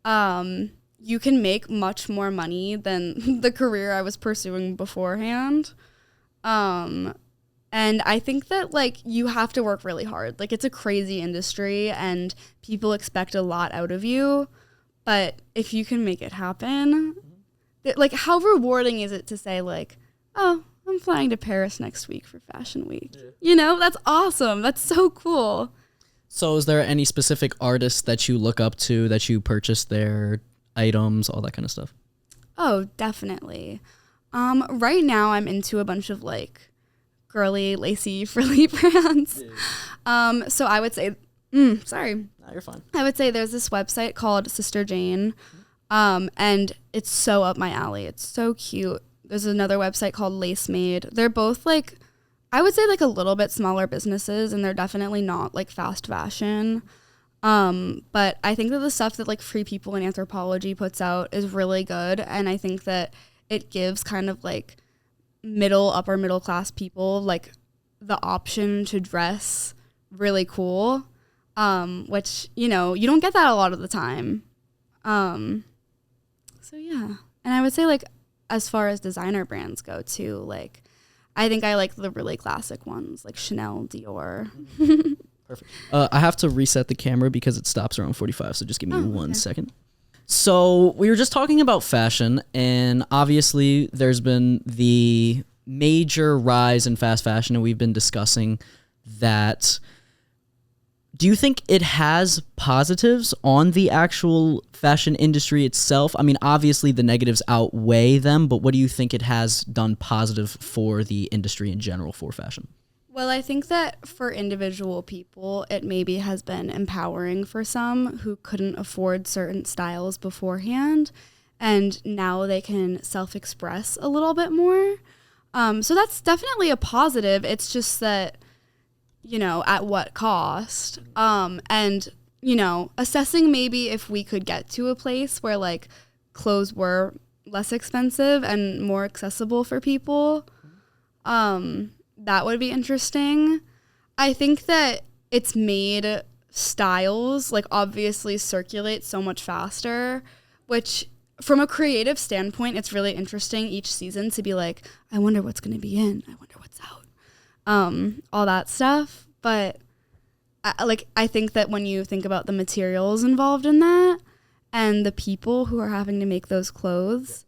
S2: You can make much more money than the career I was pursuing beforehand. And I think that, like, you have to work really hard. Like, it's a crazy industry, and people expect a lot out of you. But if you can make it happen, like, how rewarding is it to say, like, oh, I'm flying to Paris next week for Fashion Week? Yeah. You know, that's awesome. That's so cool.
S1: So is there any specific artists that you look up to, that you purchase their items, all that kind of stuff?
S2: Oh, definitely. Right now, I'm into a bunch of, like, girly, lacy, frilly brands. Yeah. So I would say, sorry.
S1: No, you're fine.
S2: I would say there's this website called Sister Jane, and it's so up my alley. It's so cute. There's another website called Lace Made. They're both, like, I would say, like, a little bit smaller businesses, and they're definitely not, like, fast fashion. But I think that the stuff that, like, Free People in Anthropology puts out is really good, and I think that it gives kind of, like, upper middle class people, like, the option to dress really cool, which, you know, you don't get that a lot of the time. So yeah. And I would say, like, as far as designer brands go too, like, I think I like the really classic ones, like Chanel, Dior.
S1: Perfect. I have to reset the camera because it stops around 45, so just give me 1 second. So we were just talking about fashion, and obviously there's been the major rise in fast fashion, and we've been discussing that. Do you think it has positives on the actual fashion industry itself? I mean, obviously the negatives outweigh them, but what do you think it has done positive for the industry in general for fashion?
S2: Well, I think that for individual people, it maybe has been empowering for some who couldn't afford certain styles beforehand, and now they can self-express a little bit more. So that's definitely a positive. It's just that, you know, at what cost? And, you know, assessing maybe if we could get to a place where, like, clothes were less expensive and more accessible for people. That would be interesting. I think that it's made styles, like, obviously circulate so much faster, which from a creative standpoint, it's really interesting each season to be like, I wonder what's going to be in. I wonder what's out. All that stuff. But I think that when you think about the materials involved in that and the people who are having to make those clothes,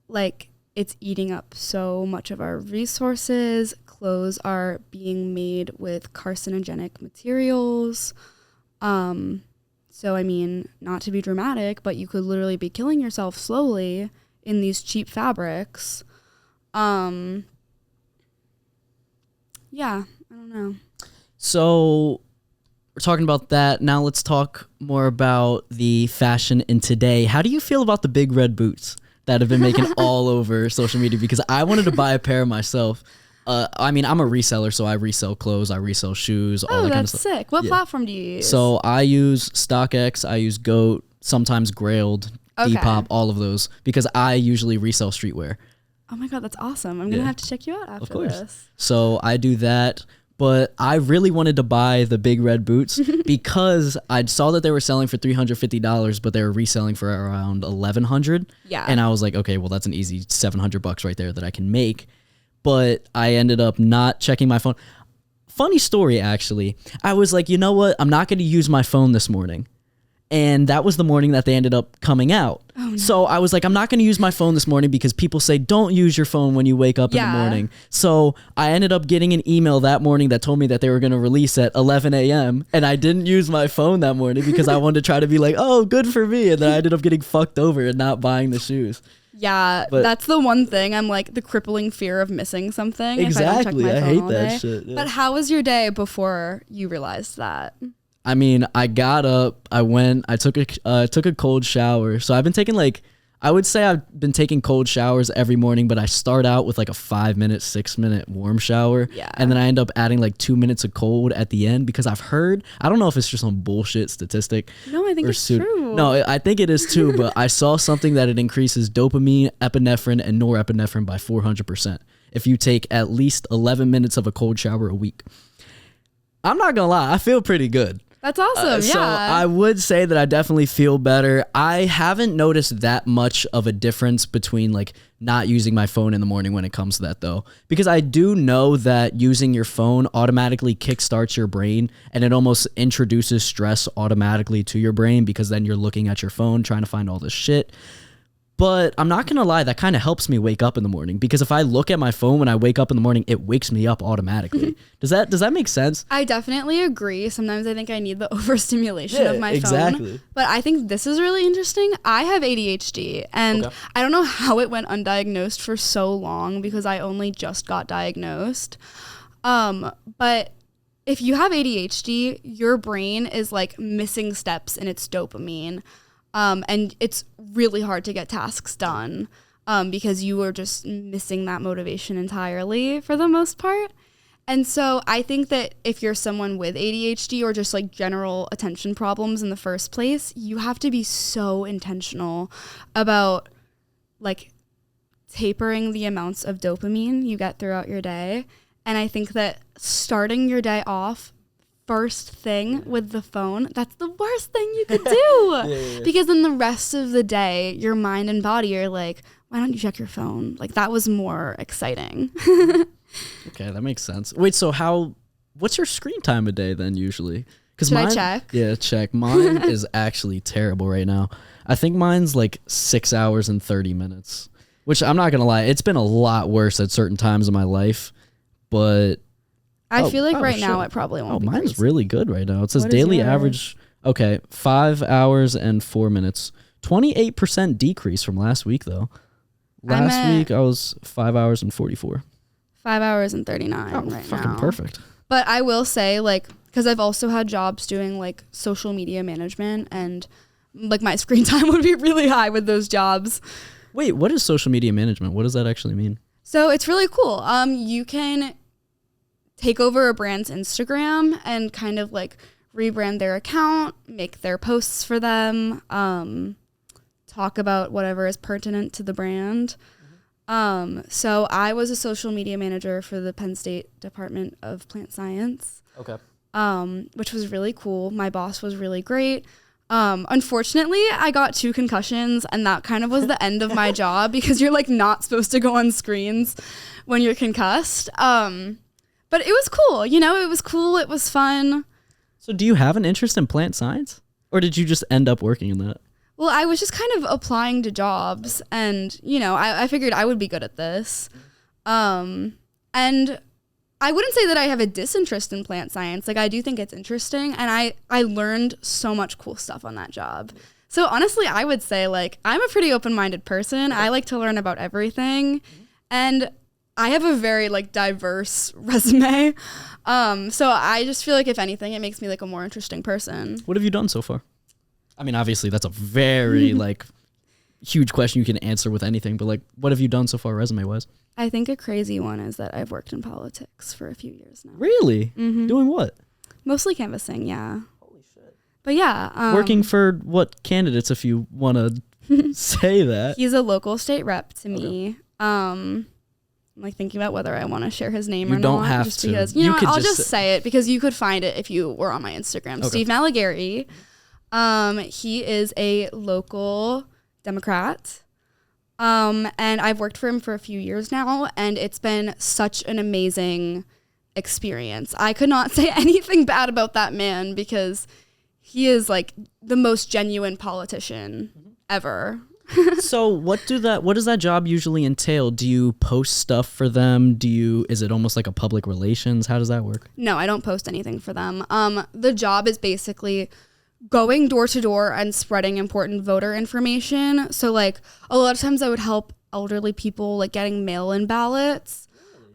S2: like, it's eating up so much of our resources. Clothes are being made with carcinogenic materials. So, I mean, not to be dramatic, but you could literally be killing yourself slowly in these cheap fabrics. Yeah, I don't know.
S1: So we're talking about that. Now let's talk more about the fashion in today. How do you feel about the big red boots that have been making all over social media? Because I wanted to buy a pair myself. I mean, I'm a reseller, so I resell clothes, I resell shoes, all that kind of stuff.
S2: Oh, that's sick. What platform do you use?
S1: So I use StockX, I use GOAT, sometimes Grailed, Depop, all of those, because I usually resell streetwear.
S2: Oh my God, that's awesome. I'm going to have to check you out after this.
S1: So I do that. But I really wanted to buy the big red boots because I saw that they were selling for $350, but they were reselling for around $1,100.
S2: Yeah.
S1: And I was like, okay, well, that's an easy $700 right there that I can make. But I ended up not checking my phone. Funny story, actually. I was like, you know what? I'm not going to use my phone this morning. And that was the morning that they ended up coming out. Oh, no. So I was like, I'm not going to use my phone this morning because people say don't use your phone when you wake up in the morning. So I ended up getting an email that morning that told me that they were going to release at 11 a.m. And I didn't use my phone that morning because I wanted to try to be like, oh, good for me. And then I ended up getting fucked over and not buying the shoes.
S2: Yeah, but that's the one thing. I'm like the crippling fear of missing something.
S1: Exactly.
S2: If I don't check my phone
S1: I hate
S2: all
S1: that
S2: day.
S1: shit. Yeah.
S2: But how was your day before you realized that?
S1: I mean, I got up, I took a cold shower. So I've been taking I would say I've been taking cold showers every morning, but I start out with like a 5-minute, 6-minute warm shower.
S2: Yeah.
S1: And then I end up adding like 2 minutes of cold at the end because I've heard, I don't know if it's just some bullshit statistic.
S2: No, I think it's true.
S1: No, I think it is too, but I saw something that it increases dopamine, epinephrine, and norepinephrine by 400% if you take at least 11 minutes of a cold shower a week. I'm not gonna lie, I feel pretty good.
S2: That's awesome, yeah.
S1: So I would say that I definitely feel better. I haven't noticed that much of a difference between like not using my phone in the morning when it comes to that though. Because I do know that using your phone automatically kickstarts your brain and it almost introduces stress automatically to your brain because then you're looking at your phone trying to find all this shit. But I'm not going to lie, that kind of helps me wake up in the morning because if I look at my phone when I wake up in the morning, it wakes me up automatically. Does that make sense?
S2: I definitely agree. Sometimes I think I need the overstimulation of my
S1: exactly.
S2: phone. But I think this is really interesting. I have ADHD and I don't know how it went undiagnosed for so long because I only just got diagnosed. But if you have ADHD, your brain is like missing steps in its dopamine. And it's really hard to get tasks done because you are just missing that motivation entirely for the most part. And so I think that if you're someone with ADHD or just like general attention problems in the first place, you have to be so intentional about like tapering the amounts of dopamine you get throughout your day. And I think that starting your day off first thing with the phone, that's the worst thing you could do. Because then the rest of the day, your mind and body are like, why don't you check your phone? Like that was more exciting.
S1: Okay, that makes sense. Wait, so what's your screen time a day then usually?
S2: Should I check?
S1: Yeah, check. Mine is actually terrible right now. I think mine's like 6 hours and 30 minutes, which I'm not going to lie, it's been a lot worse at certain times in my life, but
S2: I feel like right now it probably won't be
S1: mine's
S2: crazy.
S1: Really good right now. It says daily average. Okay, 5 hours and 4 minutes. 28% decrease from last week, though. Last week, I was 5 hours and 44.
S2: 5 hours and 39 right now.
S1: Fucking perfect.
S2: But I will say, like, because I've also had jobs doing, like, social media management, and, like, my screen time would be really high with those jobs.
S1: Wait, what is social media management? What does that actually mean?
S2: So it's really cool. You can take over a brand's Instagram and kind of like rebrand their account, make their posts for them, talk about whatever is pertinent to the brand. So I was a social media manager for the Penn State Department of Plant Science.
S1: Okay.
S2: Which was really cool. My boss was really great. Unfortunately, I got 2 concussions and that kind of was the end of my job because you're like not supposed to go on screens when you're concussed. But it was cool, you know, it was cool. It was fun.
S1: So do you have an interest in plant science or did you just end up working in that?
S2: Well, I was just kind of applying to jobs and, you know, I figured I would be good at this. And I wouldn't say that I have a disinterest in plant science. Like I do think it's interesting and I learned so much cool stuff on that job. So honestly, I would say like I'm a pretty open-minded person. I like to learn about everything. And I have a very like diverse resume. So I just feel like if anything, it makes me like a more interesting person.
S1: What have you done so far? I mean, obviously that's a very like huge question you can answer with anything, but like what have you done so far resume wise?
S2: I think a crazy one is that I've worked in politics for a few years now.
S1: Really? Mm-hmm. Doing what?
S2: Mostly canvassing, yeah. Holy shit. But yeah.
S1: Working for what candidates if you want to say that?
S2: He's a local state rep to me. I'm like thinking about whether I want to share his name
S1: You
S2: or
S1: don't
S2: not.
S1: have
S2: just
S1: to.
S2: Because,
S1: You
S2: what,
S1: could
S2: I'll
S1: just
S2: just say it because you could find it if you were on my Instagram.
S1: Okay.
S2: Steve Malagary. He is a local Democrat. And I've worked for him for a few years now, and it's been such an amazing experience. I could not say anything bad about that man because he is like the most genuine politician ever.
S1: So what does that job usually entail? Do you post stuff for them? Is it almost like a public relations? How does that work?
S2: No, I don't post anything for them. The job is basically going door to door and spreading important voter information. So like a lot of times I would help elderly people like getting mail-in ballots.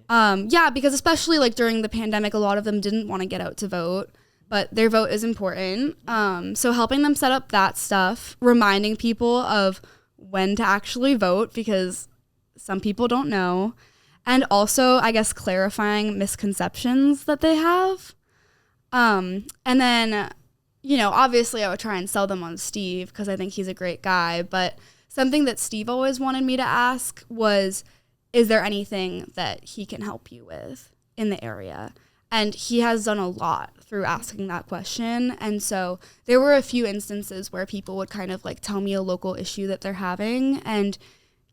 S2: Yeah, because especially like during the pandemic, a lot of them didn't want to get out to vote, but their vote is important. So helping them set up that stuff, reminding people of when to actually vote because some people don't know, and also I guess clarifying misconceptions that they have. And then, obviously I would try and sell them on Steve because I think he's a great guy, but something that Steve always wanted me to ask was, is there anything that he can help you with in the area? And he has done a lot through asking that question. And so there were a few instances where people would kind of like tell me a local issue that they're having, and,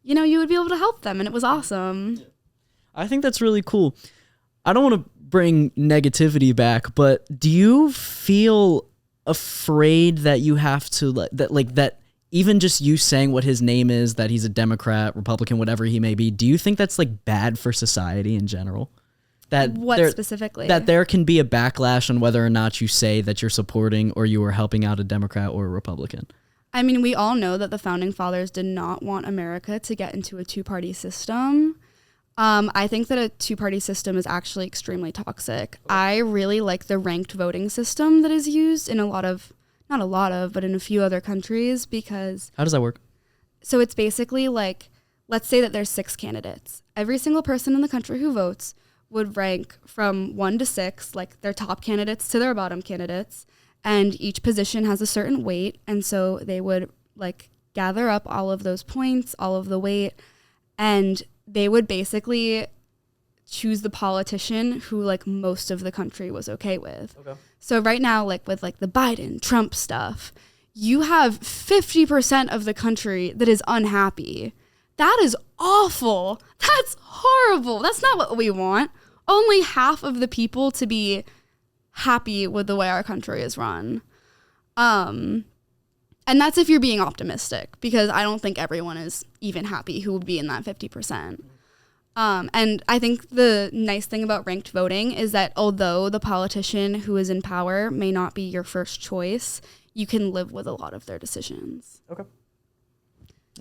S2: you would be able to help them. And it was awesome.
S1: I think that's really cool. I don't want to bring negativity back, but do you feel afraid that you have to that even just you saying what his name is, that he's a Democrat, Republican, whatever he may be, do you think that's like bad for society in general?
S2: Specifically?
S1: That there can be a backlash on whether or not you say that you're supporting or you are helping out a Democrat or a Republican.
S2: I mean, we all know that the founding fathers did not want America to get into a two-party system. I think that a two-party system is actually extremely toxic. I really like the ranked voting system that is used in but in a few other countries because...
S1: How does that work?
S2: So it's basically like, let's say that there's 6 candidates. Every single person in the country who votes would rank from 1 to 6, like their top candidates to their bottom candidates. And each position has a certain weight. And so they would like gather up all of those points, all of the weight, and they would basically choose the politician who like most of the country was okay with. Okay. So right now, like with like the Biden, Trump stuff, you have 50% of the country that is unhappy. That is awful. That's horrible. That's not what we want. Only half of the people to be happy with the way our country is run. And that's if you're being optimistic, because I don't think everyone is even happy who would be in that 50%. And I think the nice thing about ranked voting is that although the politician who is in power may not be your first choice, you can live with a lot of their decisions.
S1: Okay.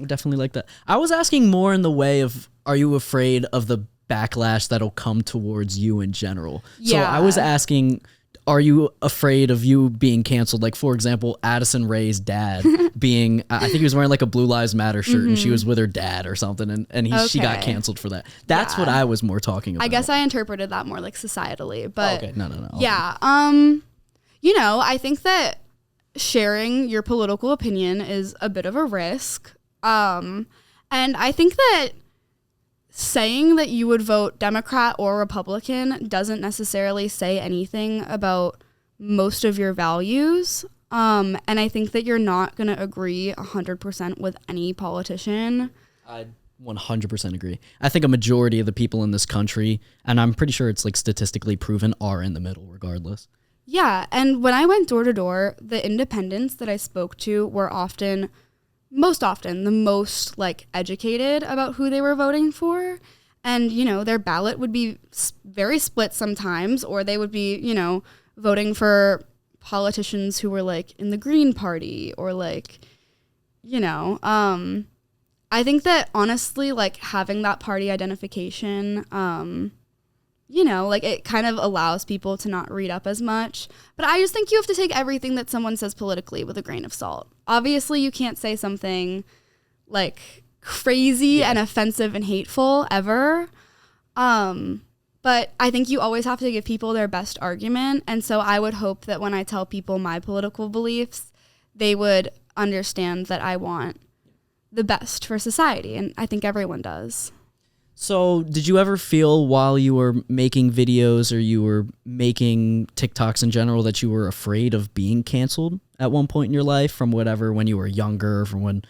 S1: I definitely like that. I was asking more in the way of, are you afraid of the backlash that'll come towards you in general?
S2: Yeah.
S1: So I was asking, are you afraid of you being canceled? Like, for example, Addison Rae's dad being, I think he was wearing like a Blue Lives Matter shirt and she was with her dad or something, and she got canceled for that. That's what I was more talking about.
S2: I guess I interpreted that more like societally, but
S1: okay. No.
S2: Yeah. I think that sharing your political opinion is a bit of a risk. And I think that saying that you would vote Democrat or Republican doesn't necessarily say anything about most of your values. And I think that you're not going to agree 100% with any politician.
S1: I 100% agree. I think a majority of the people in this country, and I'm pretty sure it's like statistically proven, are in the middle regardless.
S2: Yeah. And when I went door to door, the independents that I spoke to were most often the most like educated about who they were voting for. And, their ballot would be very split sometimes, or they would be, voting for politicians who were like in the Green Party or like, I think that honestly, like having that party identification, it kind of allows people to not read up as much. But I just think you have to take everything that someone says politically with a grain of salt. Obviously, you can't say something like crazy and offensive and hateful ever. But I think you always have to give people their best argument. And so I would hope that when I tell people my political beliefs, they would understand that I want the best for society. And I think everyone does.
S1: So, did you ever feel while you were making videos or you were making TikToks in general that you were afraid of being canceled at one point in your life from whatever, when you were younger, from when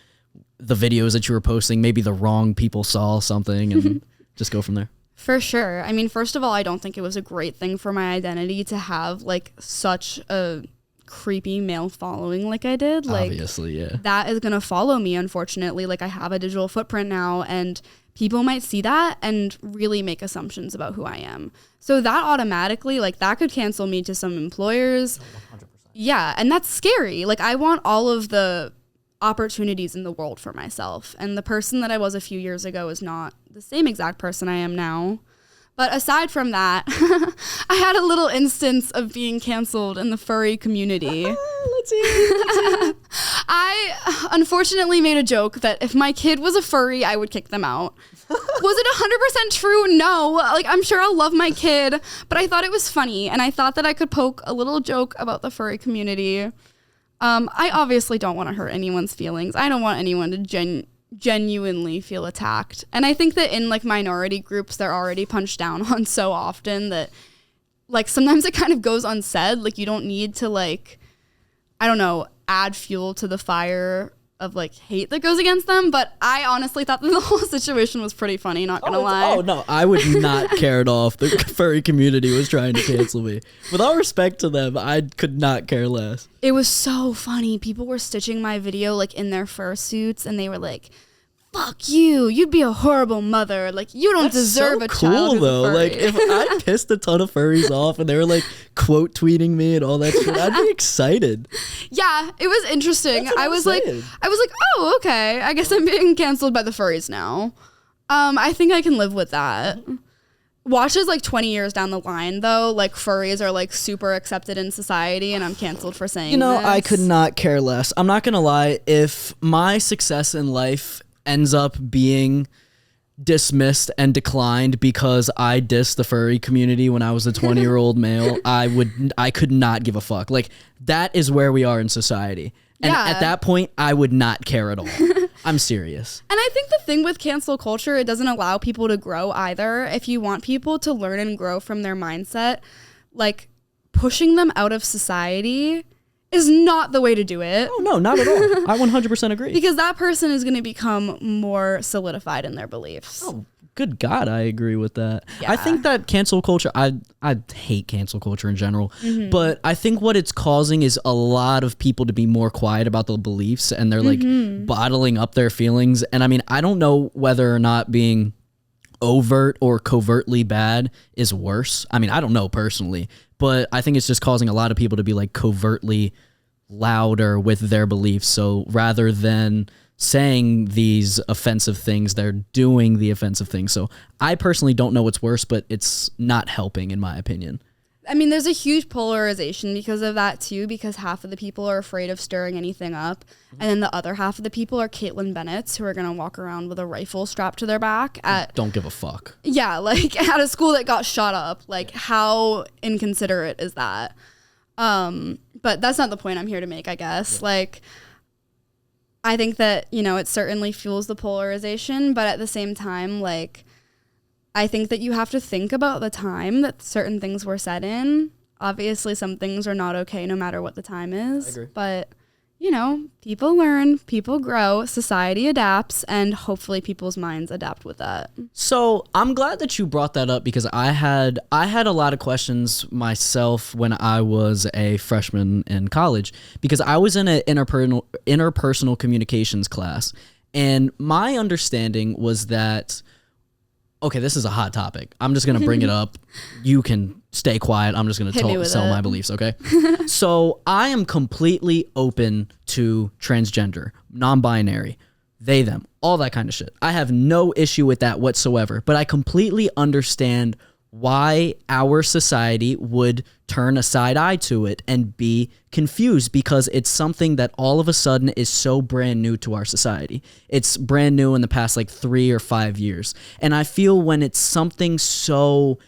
S1: the videos that you were posting, maybe the wrong people saw something and just go from there?
S2: For sure. I mean, first of all, I don't think it was a great thing for my identity to have like such a creepy male following like I did. Like,
S1: obviously, yeah.
S2: That is going to follow me, unfortunately. Like, I have a digital footprint now, and people might see that and really make assumptions about who I am. So that automatically, like, that could cancel me to some employers. 100%. Yeah, and that's scary. Like, I want all of the opportunities in the world for myself. And the person that I was a few years ago is not the same exact person I am now. But aside from that, I had a little instance of being canceled in the furry community.
S1: Let's hear it.
S2: I unfortunately made a joke that if my kid was a furry, I would kick them out. Was it 100% true? No. Like, I'm sure I'll love my kid, but I thought it was funny, and I thought that I could poke a little joke about the furry community. I obviously don't want to hurt anyone's feelings. I don't want anyone to genuinely feel attacked. And I think that in like minority groups, they're already punched down on so often that like sometimes it kind of goes unsaid. Like, you don't need to, like, I don't know, add fuel to the fire of like hate that goes against them. But I honestly thought that the whole situation was pretty funny, not gonna lie.
S1: Oh no, I would not care at all if the furry community was trying to cancel me. With all respect to them, I could not care less.
S2: It was so funny. People were stitching my video like in their fursuits, and they were like, fuck you, you'd be a horrible mother, like you don't deserve
S1: so
S2: a child who's
S1: though.
S2: a furry.
S1: Like, if I pissed a ton of furries off and they were like quote tweeting me and all that shit, I'd be excited.
S2: Yeah, it was interesting. I was like, oh, okay, I guess I'm being canceled by the furries now. I think I can live with that. Watch as like 20 years down the line though, like furries are like super accepted in society and I'm canceled for saying this.
S1: I could not care less. I'm not gonna lie, if my success in life ends up being dismissed and declined because I dissed the furry community when I was a 20-year-old male, I could not give a fuck. Like, that is where we are in society. And at that point, I would not care at all. I'm serious.
S2: And I think the thing with cancel culture, it doesn't allow people to grow either. If you want people to learn and grow from their mindset, like pushing them out of society is not the way to do it.
S1: Oh, no, not at all. I 100% agree.
S2: Because that person is going to become more solidified in their beliefs.
S1: Oh, good God, I agree with that.
S2: Yeah.
S1: I think that cancel culture, I hate cancel culture in general, but I think what it's causing is a lot of people to be more quiet about their beliefs, and they're like bottling up their feelings. And I mean, I don't know whether or not being overt or covertly bad is worse. I mean, I don't know personally, but I think it's just causing a lot of people to be like covertly louder with their beliefs. So rather than saying these offensive things, they're doing the offensive things. So I personally don't know what's worse, but it's not helping in my opinion.
S2: I mean, there's a huge polarization because of that too, because half of the people are afraid of stirring anything up. And then the other half of the people are Caitlyn Bennett's, who are going to walk around with a rifle strapped to their back at...
S1: Don't give a fuck.
S2: Yeah, like at a school that got shot up. Like, how inconsiderate is that? But that's not the point I'm here to make, I guess. Yeah. Like, I think that, it certainly fuels the polarization, but at the same time, like, I think that you have to think about the time that certain things were said in. Obviously, some things are not okay no matter what the time is. I agree. But, people learn, people grow, society adapts, and hopefully people's minds adapt with that.
S1: So I'm glad that you brought that up, because I had a lot of questions myself when I was a freshman in college, because I was in an interpersonal communications class, and my understanding was that, okay, this is a hot topic. I'm just going to bring it up. You can stay quiet. I'm just going to sell my beliefs, okay? So I am completely open to transgender, non-binary, they, them, all that kind of shit. I have no issue with that whatsoever, but I completely understand why our society would turn a side eye to it and be confused, because it's something that all of a sudden is so brand new to our society. It's brand new in the past like 3 or 5 years. And I feel when it's something so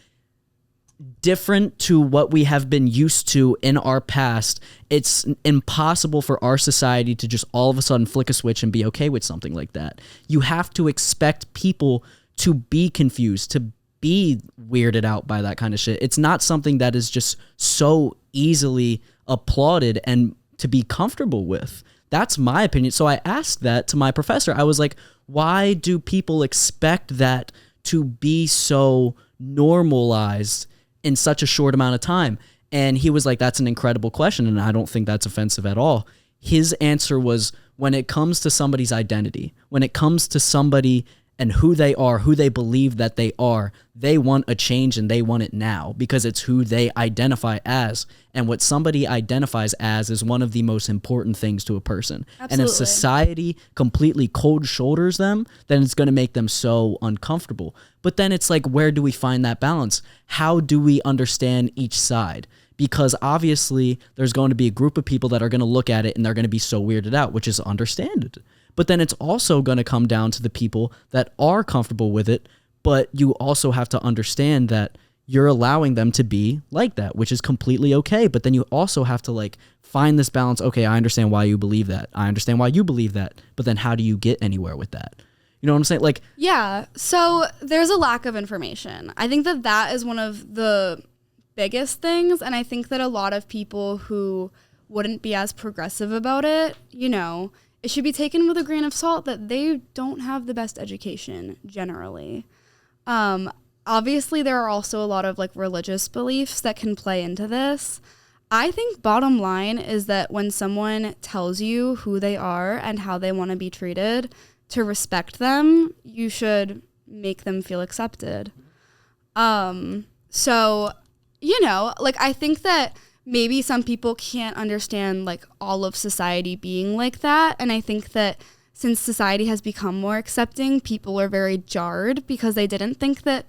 S1: different to what we have been used to in our past, it's impossible for our society to just all of a sudden flick a switch and be okay with something like that. You have to expect people to be confused, to be weirded out by that kind of shit. It's not something that is just so easily applauded and to be comfortable with. That's my opinion. So I asked that to my professor. I was like, why do people expect that to be so normalized in such a short amount of time? And he was like, that's an incredible question, and I don't think that's offensive at all. His answer was, when it comes to somebody's identity, when it comes to somebody and who they are, who they believe that they are, they want a change and they want it now because it's who they identify as. And what somebody identifies as is one of the most important things to a person.
S2: Absolutely.
S1: And if society completely cold shoulders them, then it's going to make them so uncomfortable. But then it's like, where do we find that balance? How do we understand each side? Because obviously there's going to be a group of people that are going to look at it and they're going to be so weirded out, which is understandable. But then it's also going to come down to the people that are comfortable with it, but you also have to understand that you're allowing them to be like that, which is completely okay. But then you also have to like find this balance. Okay, I understand why you believe that. I understand why you believe that. But then how do you get anywhere with that? You know what I'm saying? Like,
S2: yeah. So there's a lack of information. I think that that is one of the biggest things. And I think that a lot of people who wouldn't be as progressive about it, you know, it should be taken with a grain of salt that they don't have the best education generally. Obviously, there are also a lot of like religious beliefs that can play into this. I think bottom line is that when someone tells you who they are and how they want to be treated, to respect them, you should make them feel accepted. So, you know, like I think that maybe some people can't understand like all of society being like that. And I think that since society has become more accepting, people are very jarred because they didn't think that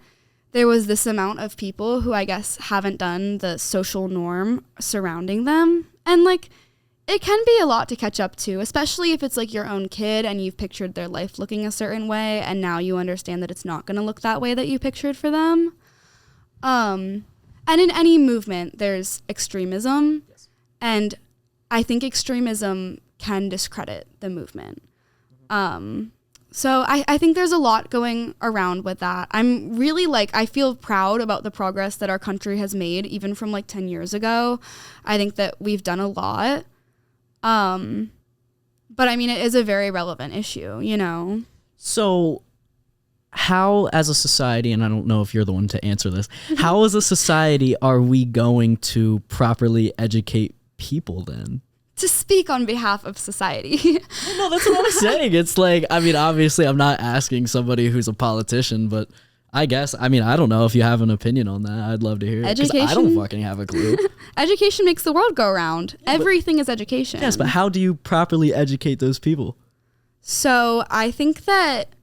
S2: there was this amount of people who I guess haven't done the social norm surrounding them. And like, it can be a lot to catch up to, especially if it's like your own kid and you've pictured their life looking a certain way. And now you understand that it's not going to look that way that you pictured for them. And in any movement, there's extremism. Yes. And I think extremism can discredit the movement. So I think there's a lot going around with that. I'm really like, I feel proud about the progress that our country has made, even from like 10 years ago. I think that we've done a lot. But I mean, it is a very relevant issue, you know?
S1: So how, as a society, and I don't know if you're the one to answer this, how as a society are we going to properly educate people then?
S2: To speak on behalf of society.
S1: No, that's what I'm saying. It's like, I mean, obviously I'm not asking somebody who's a politician, but I guess, I mean, I don't know if you have an opinion on that. I'd love to hear it.
S2: Education.
S1: I don't fucking have a clue.
S2: Education makes the world go round. Yeah, everything is education.
S1: Yes, but how do you properly educate those people?
S2: So I think that,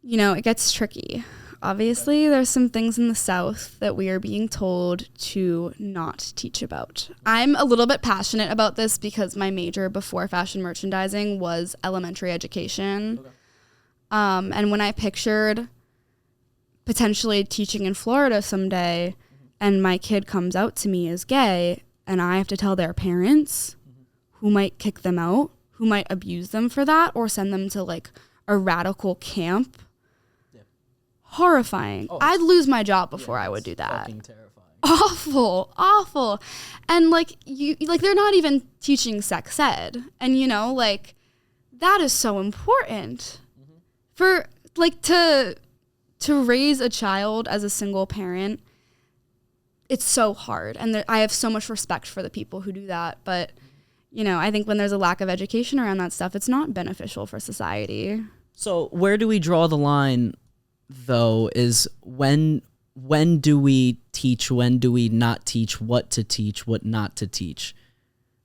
S2: you know, it gets tricky. Obviously, there's some things in the South that we are being told to not teach about. I'm a little bit passionate about this because my major before fashion merchandising was elementary education. Okay. And when I pictured potentially teaching in Florida someday, and my kid comes out to me as gay, and I have to tell their parents, who might kick them out, who might abuse them for that, or send them to like a radical camp. Horrifying. I'd lose my job before I would do that.
S1: Fucking terrifying.
S2: Awful. And like they're not even teaching sex ed. And you know, like that is so important. Mm-hmm. For like to raise a child as a single parent. It's so hard. And I have so much respect for the people who do that, but you know, I think when there's a lack of education around that stuff, it's not beneficial for society.
S1: So, where do we draw the line though, is when do we teach, when do we not teach, what to teach, what not to teach?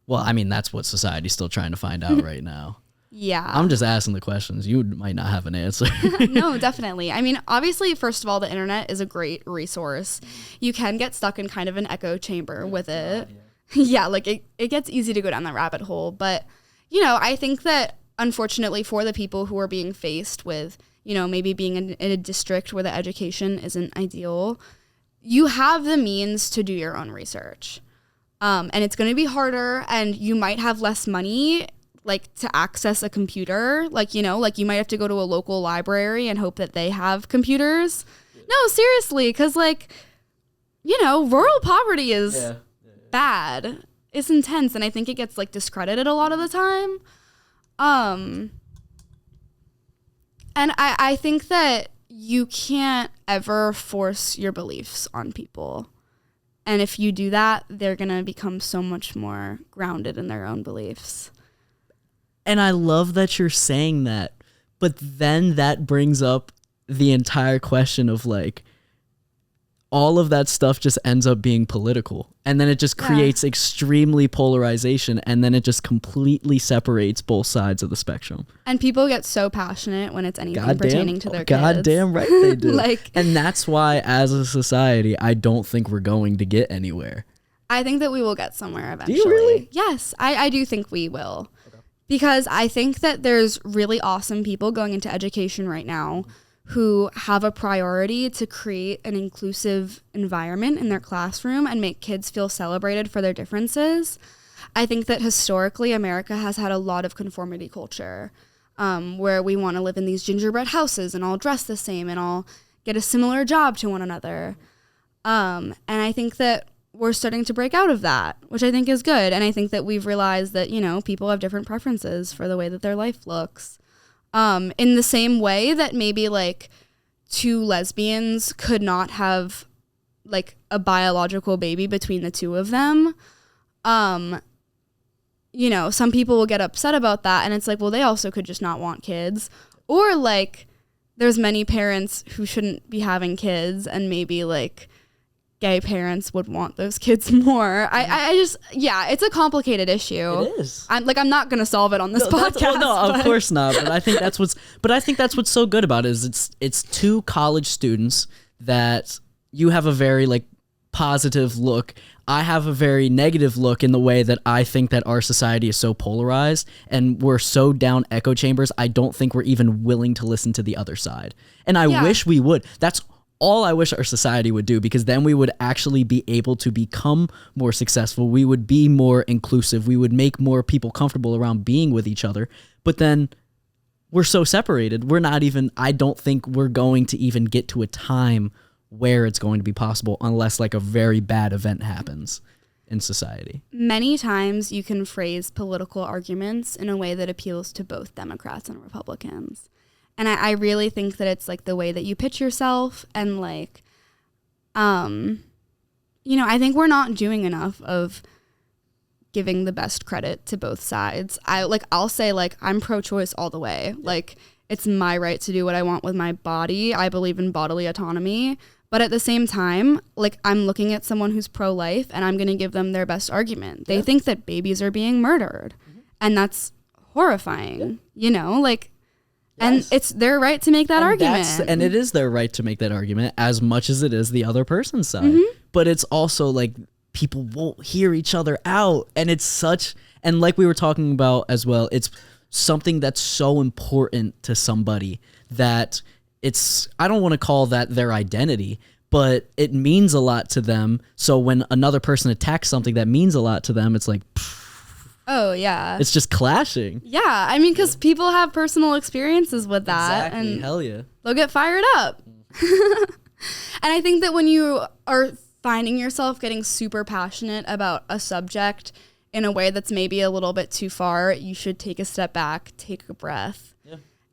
S1: Well, I mean, that's what society's still trying to find out right now.
S2: Yeah.
S1: I'm just asking the questions. You might not have an answer.
S2: No, definitely. I mean, obviously, first of all, the internet is a great resource. You can get stuck in kind of an echo chamber with it. Yeah, like it gets easy to go down that rabbit hole. But, you know, I think that unfortunately for the people who are being faced with, you know, maybe being in a district where the education isn't ideal, you have the means to do your own research. And it's going to be harder and you might have less money. like to access a computer. Like, you know, like you might have to go to a local library and hope that they have computers. No, seriously, because like, you know, rural poverty is bad. It's intense, and I think it gets like discredited a lot of the time. And I think that you can't ever force your beliefs on people. And if you do that, they're going to become so much more grounded in their own beliefs.
S1: And I love that you're saying that, but then that brings up the entire question of like, all of that stuff just ends up being political, and then it just creates extremely polarization, and then it just completely separates both sides of the spectrum.
S2: And people get so passionate when it's anything pertaining to their kids.
S1: Goddamn right they do.
S2: Like,
S1: and that's why, as a society, I don't think we're going to get anywhere.
S2: I think that we will get somewhere eventually.
S1: Do you really?
S2: Yes, I do think we will. Okay. Because I think that there's really awesome people going into education right now who have a priority to create an inclusive environment in their classroom and make kids feel celebrated for their differences. I think that historically America has had a lot of conformity culture, where we want to live in these gingerbread houses and all dress the same and all get a similar job to one another. And I think that we're starting to break out of that, which I think is good. And I think that we've realized that, you know, people have different preferences for the way that their life looks. In the same way that maybe like two lesbians could not have like a biological baby between the two of them. You know, some people will get upset about that, and it's like, well, they also could just not want kids. Or like there's many parents who shouldn't be having kids, and maybe like gay parents would want those kids more. I just, it's a complicated issue.
S1: It is.
S2: I'm not going to solve it on this podcast.
S1: Of course not. But I think that's what's so good about it is it's two college students that you have a very like positive look. I have a very negative look in the way that I think that our society is so polarized and we're so down echo chambers. I don't think we're even willing to listen to the other side. And I wish we would. That's all I wish our society would do, because then we would actually be able to become more successful. We would be more inclusive. We would make more people comfortable around being with each other. But then we're so separated. I don't think we're going to even get to a time where it's going to be possible unless like a very bad event happens in society.
S2: Many times you can phrase political arguments in a way that appeals to both Democrats and Republicans. And I really think that it's like the way that you pitch yourself, and like, you know, I think we're not doing enough of giving the best credit to both sides. I'll say like, I'm pro-choice all the way. Like, it's my right to do what I want with my body. I believe in bodily autonomy. But at the same time, like, I'm looking at someone who's pro-life and I'm going to give them their best argument. They think that babies are being murdered. And that's horrifying, you know, like, and it's their right to make that argument.
S1: And it is their right to make that argument as much as it is the other person's side. But it's also like people won't hear each other out. And it's and like we were talking about as well, it's something that's so important to somebody that I don't want to call that their identity, but it means a lot to them. So when another person attacks something that means a lot to them, it's like,
S2: oh, yeah.
S1: It's just clashing.
S2: Yeah. I mean, because people have personal experiences with that.
S1: Exactly.
S2: And
S1: hell yeah.
S2: They'll get fired up. And I think that when you are finding yourself getting super passionate about a subject in a way that's maybe a little bit too far, you should take a step back, take a breath,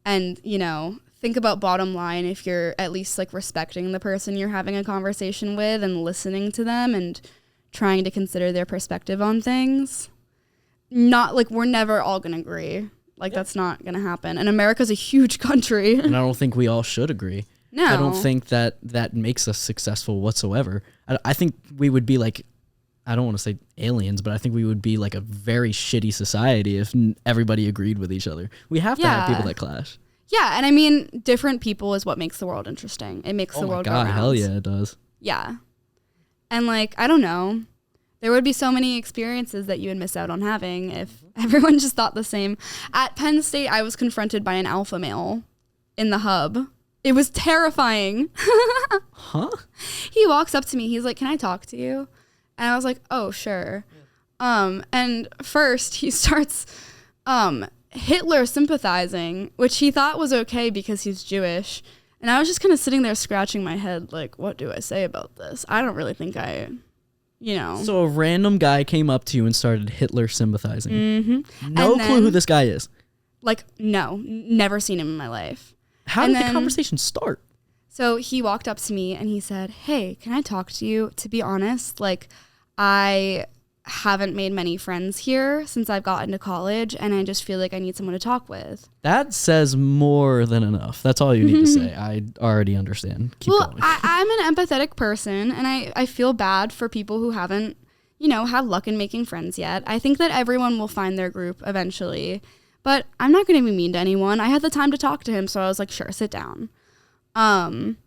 S2: and, you know, think about bottom line if you're at least like respecting the person you're having a conversation with and listening to them and trying to consider their perspective on things. Not like we're never all going to agree. Like that's not going to happen. And America's a huge country.
S1: And I don't think we all should agree.
S2: No.
S1: I don't think that makes us successful whatsoever. I think we would be like, I don't want to say aliens, but I think we would be like a very shitty society if everybody agreed with each other. We have to have people that clash.
S2: Yeah, and I mean, different people is what makes the world interesting. It makes the world go round.
S1: Hell yeah, it does.
S2: Yeah. And like, I don't know. There would be so many experiences that you would miss out on having if everyone just thought the same. At Penn State, I was confronted by an alpha male in the hub. It was terrifying.
S1: Huh?
S2: He walks up to me. He's like, "Can I talk to you?" And I was like, "Oh, sure." And first he starts Hitler sympathizing, which he thought was okay because he's Jewish. And I was just kind of sitting there scratching my head, like, what do I say about this? I don't really think
S1: So a random guy came up to you and started Hitler sympathizing.
S2: Mm-hmm.
S1: No clue who this guy is.
S2: Like, no, never seen him in my life.
S1: How did the conversation start?
S2: So he walked up to me and he said, hey, can I talk to you? To be honest, like, I haven't made many friends here since I've gotten to college, and I just feel like I need someone to talk with.
S1: That says more than enough. That's all you need to say. I already understand. Keep going.
S2: I'm an empathetic person, and I feel bad for people who haven't, had luck in making friends yet. I think that everyone will find their group eventually, but I'm not going to be mean to anyone. I had the time to talk to him, so I was like, sure, sit down. And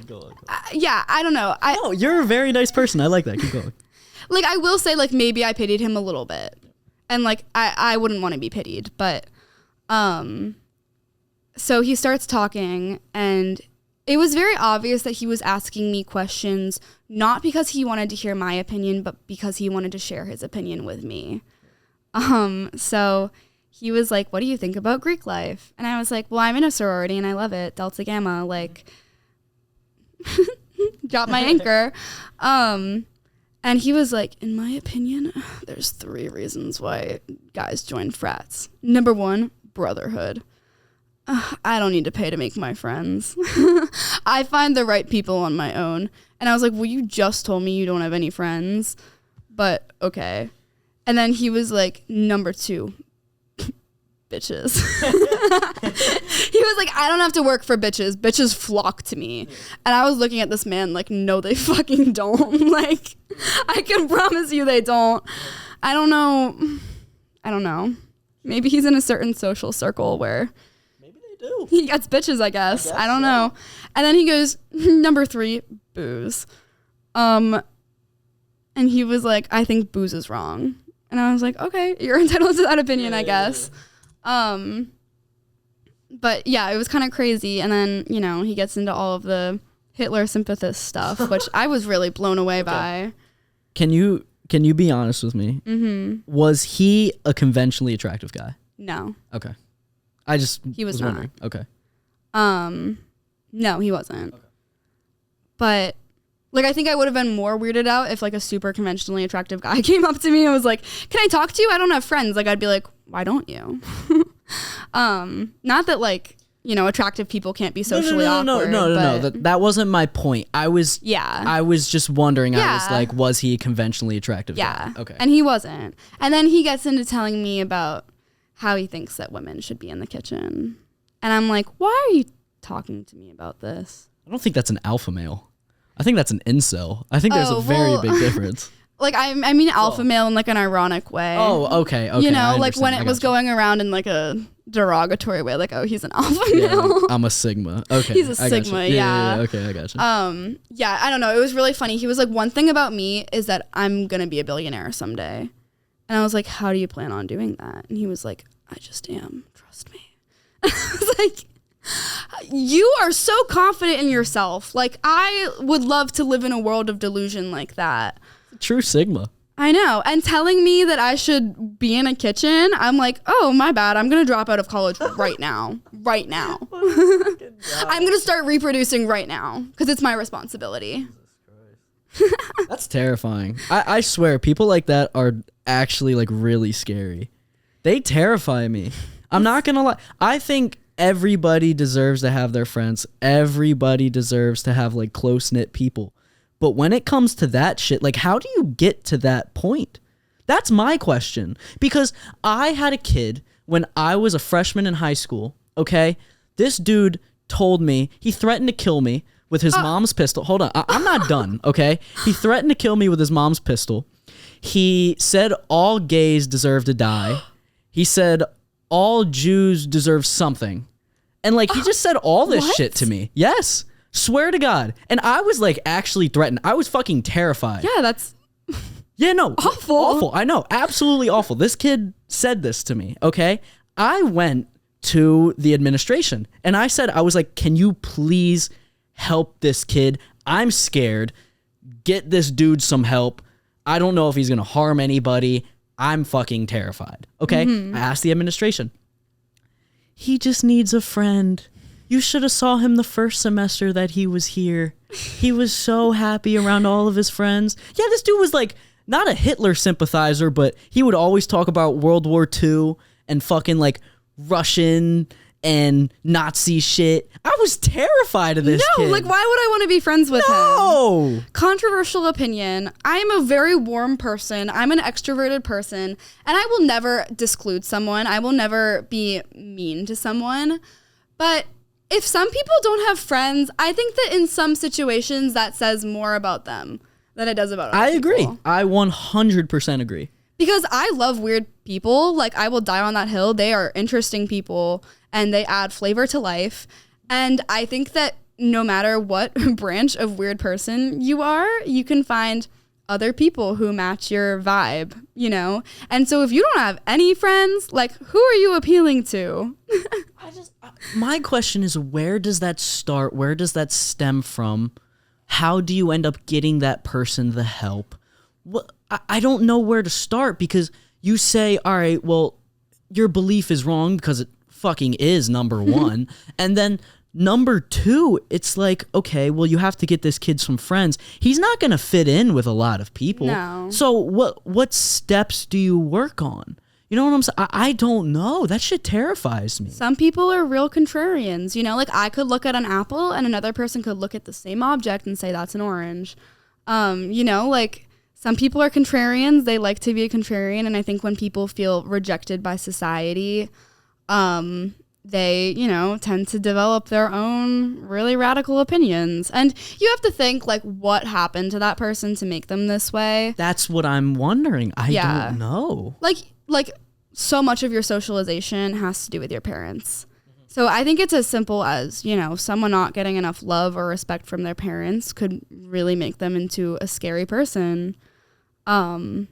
S1: Go on.
S2: yeah, I don't know.
S1: No, you're a very nice person. I like that. Keep going.
S2: Like, I will say, like, maybe I pitied him a little bit. And, like, I wouldn't want to be pitied. But, so he starts talking, and it was very obvious that he was asking me questions, not because he wanted to hear my opinion, but because he wanted to share his opinion with me. So he was like, what do you think about Greek life? And I was like, well, I'm in a sorority, and I love it. Delta Gamma, like... drop my anchor. And he was like, in my opinion, there's 3 reasons why guys join frats. Number 1, brotherhood. I don't need to pay to make my friends. I find the right people on my own. And I was like, well, you just told me you don't have any friends, but okay. And then he was like, number 2, bitches. He was like, I don't have to work for bitches. Bitches flock to me. And I was looking at this man like, no, they fucking don't. Like, I can promise you they don't. I don't know. Maybe he's in a certain social circle where
S1: maybe they do.
S2: He gets bitches, I guess. I don't know. And then he goes, number 3, booze. And he was like, I think booze is wrong. And I was like, okay, you're entitled to that opinion, I guess. But yeah, it was kind of crazy. And then, he gets into all of the Hitler sympathist stuff, which I was really blown away by.
S1: Can you be honest with me? Mm-hmm. Was he a conventionally attractive guy?
S2: No.
S1: Okay. He was
S2: not.
S1: Wondering. Okay.
S2: No, he wasn't. Okay. But like, I think I would have been more weirded out if like a super conventionally attractive guy came up to me and was like, can I talk to you? I don't have friends. Like, I'd be like, why don't you? Not that like, attractive people can't be socially awkward.
S1: No. That wasn't my point. I was just wondering. Yeah. I was like, was he a conventionally attractive guy? Okay.
S2: And he wasn't. And then he gets into telling me about how he thinks that women should be in the kitchen. And I'm like, why are you talking to me about this?
S1: I don't think that's an alpha male. I think that's an incel. I think there's a very big difference.
S2: Like, I mean alpha male in like an ironic way.
S1: Oh, okay.
S2: Like when it was going around in like a derogatory way, like, oh, he's an alpha male.
S1: Like, I'm a sigma. Okay.
S2: He's a sigma, yeah.
S1: Okay, I gotcha.
S2: Yeah, I don't know. It was really funny. He was like, one thing about me is that I'm going to be a billionaire someday. And I was like, how do you plan on doing that? And he was like, I just am. Trust me. I was like, you are so confident in yourself. Like, I would love to live in a world of delusion like that.
S1: True sigma.
S2: I know. And telling me that I should be in a kitchen, I'm like, oh, my bad. I'm going to drop out of college right now. Right now. I'm going to start reproducing right now because it's my responsibility.
S1: Jesus Christ. That's terrifying. I swear, people like that are actually like really scary. They terrify me. I'm not going to lie. I think everybody deserves to have their friends. Everybody deserves to have like close-knit people. But when it comes to that shit, like, how do you get to that point? That's my question. Because I had a kid when I was a freshman in high school, okay? This dude told me, he threatened to kill me with his mom's pistol. Hold on, I'm not done, okay? He threatened to kill me with his mom's pistol. He said all gays deserve to die. He said all Jews deserve something. And, like, he just said all this shit to me. Yes. Swear to God. And I was like actually threatened. I was fucking terrified.
S2: Yeah, that's
S1: awful. Awful. I know. Absolutely awful. This kid said this to me. Okay. I went to the administration and I said, I was like, can you please help this kid? I'm scared. Get this dude some help. I don't know if he's going to harm anybody. I'm fucking terrified. Okay? I asked the administration. He just needs a friend. You should have saw him the first semester that he was here. He was so happy around all of his friends. Yeah, this dude was like not a Hitler sympathizer, but he would always talk about World War II and fucking like Russian and Nazi shit. I was terrified of this kid.
S2: Like, why would I want to be friends with him?
S1: No!
S2: Controversial opinion. I'm a very warm person. I'm an extroverted person, and I will never disclude someone. I will never be mean to someone. But if some people don't have friends, I think that in some situations that says more about them than it does about other people.
S1: I agree. I 100% agree.
S2: Because I love weird people. Like, I will die on that hill. They are interesting people, and they add flavor to life. And I think that no matter what branch of weird person you are, you can find other people who match your vibe, you know? And so if you don't have any friends, like, who are you appealing to?
S1: My question is, where does that start? Where does that stem from? How do you end up getting that person the help? What, I don't know where to start, because you say, all right, well, your belief is wrong because it fucking is, number one. And then number two, it's like, okay, well, you have to get this kid some friends. He's not going to fit in with a lot of people.
S2: No.
S1: So what steps do you work on? You know what I'm saying? I don't know. That shit terrifies me.
S2: Some people are real contrarians, you know? Like, I could look at an apple and another person could look at the same object and say that's an orange. You know, like, some people are contrarians. They like to be a contrarian. And I think when people feel rejected by society, they, you know, tend to develop their own really radical opinions. And you have to think, like, what happened to that person to make them this way?
S1: That's what I'm wondering. I don't know.
S2: Like so much of your socialization has to do with your parents. So I think it's as simple as, you know, someone not getting enough love or respect from their parents could really make them into a scary person. You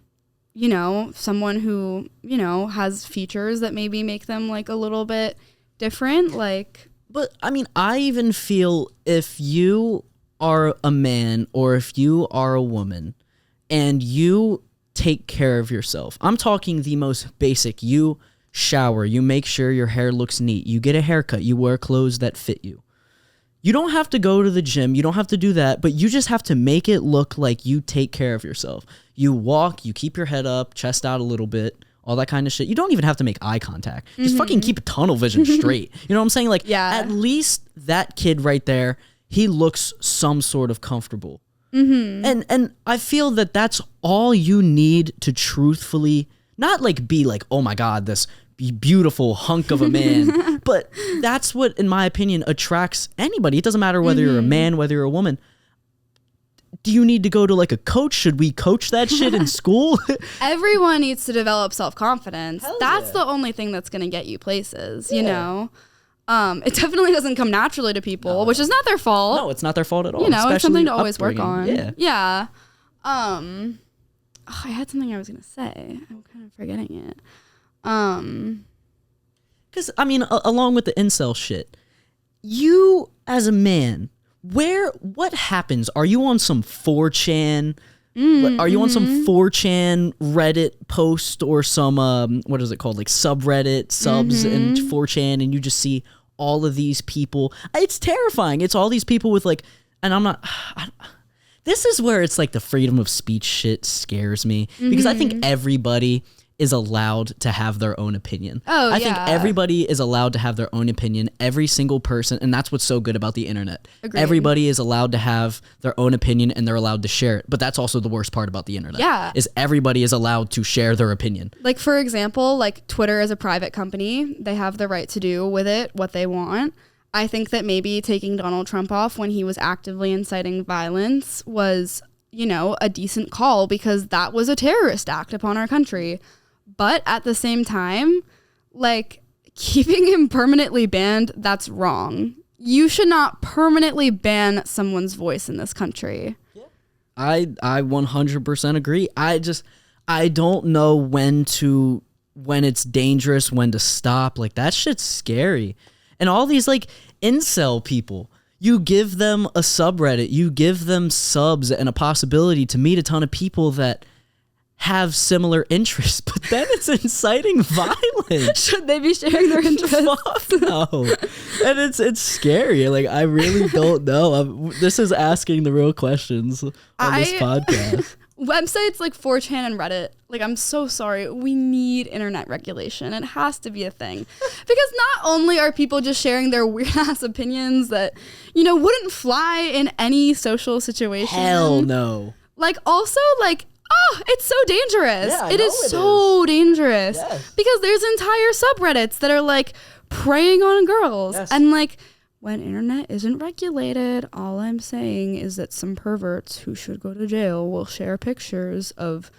S2: know, someone who, you know, has features that maybe make them like a little bit different, like.
S1: But I mean, I even feel if you are a man or if you are a woman and you take care of yourself, I'm talking the most basic, you shower, you make sure your hair looks neat, you get a haircut, you wear clothes that fit you. You don't have to go to the gym, you don't have to do that, but you just have to make it look like you take care of yourself. You walk, you keep your head up, chest out a little bit, all that kind of shit. You don't even have to make eye contact. Just fucking keep a tunnel vision straight. You know what I'm saying? Like, at least that kid right there, he looks some sort of comfortable. And I feel that that's all you need to truthfully, not like be like, oh my God, this beautiful hunk of a man, but that's what, in my opinion, attracts anybody. It doesn't matter whether you're a man, whether you're a woman. Do you need to go to like a coach? Should we coach that shit in school?
S2: Everyone needs to develop self-confidence. That's the only thing that's going to get you places, you know? It definitely doesn't come naturally to people, which is not their fault.
S1: No, it's not their fault at all.
S2: You know, it's something to always
S1: upbringing.
S2: work on. Yeah. I had something I was going to say. I'm kind of forgetting it.
S1: Because, I mean, along with the incel shit, you as a man, what happens? Are you on some 4chan? Are you on some 4chan Reddit post or some, what is it called? Like subreddit, subs and 4chan, and you just see all of these people. It's terrifying. It's all these people with like, and this is where it's like the freedom of speech shit scares me, because I think everybody is allowed to have their own opinion. I think everybody is allowed to have their own opinion, every single person, and that's what's so good about the internet.
S2: Agreed.
S1: Everybody is allowed to have their own opinion and they're allowed to share it. But that's also the worst part about the internet. Is everybody is allowed to share their opinion.
S2: Like, for example, like Twitter is a private company. They have the right to do with it what they want. I think that maybe taking Donald Trump off when he was actively inciting violence was, you know, a decent call, because that was a terrorist act upon our country. But at the same time, like, keeping him permanently banned, that's wrong. You should not permanently ban someone's voice in this country.
S1: I 100% agree. I don't know when it's dangerous, when to stop. Like, that shit's scary. And all these, like, incel people, you give them a subreddit, you give them subs and a possibility to meet a ton of people that have similar interests, but then it's inciting violence.
S2: Should they be sharing their interests?
S1: Fuck no. And it's scary. Like, I really don't know. This is asking the real questions on this podcast.
S2: Websites like 4chan and Reddit, like, I'm so sorry. We need internet regulation. It has to be a thing. Because not only are people just sharing their weird ass opinions that, you know, wouldn't fly in any social situation.
S1: Hell no.
S2: Like, also, like, oh, it's so dangerous.
S1: Yeah,
S2: it is so dangerous.
S1: Yes.
S2: Because there's entire subreddits that are like preying on girls.
S1: Yes.
S2: And like, when internet isn't regulated, all I'm saying is that some perverts who should go to jail will share pictures of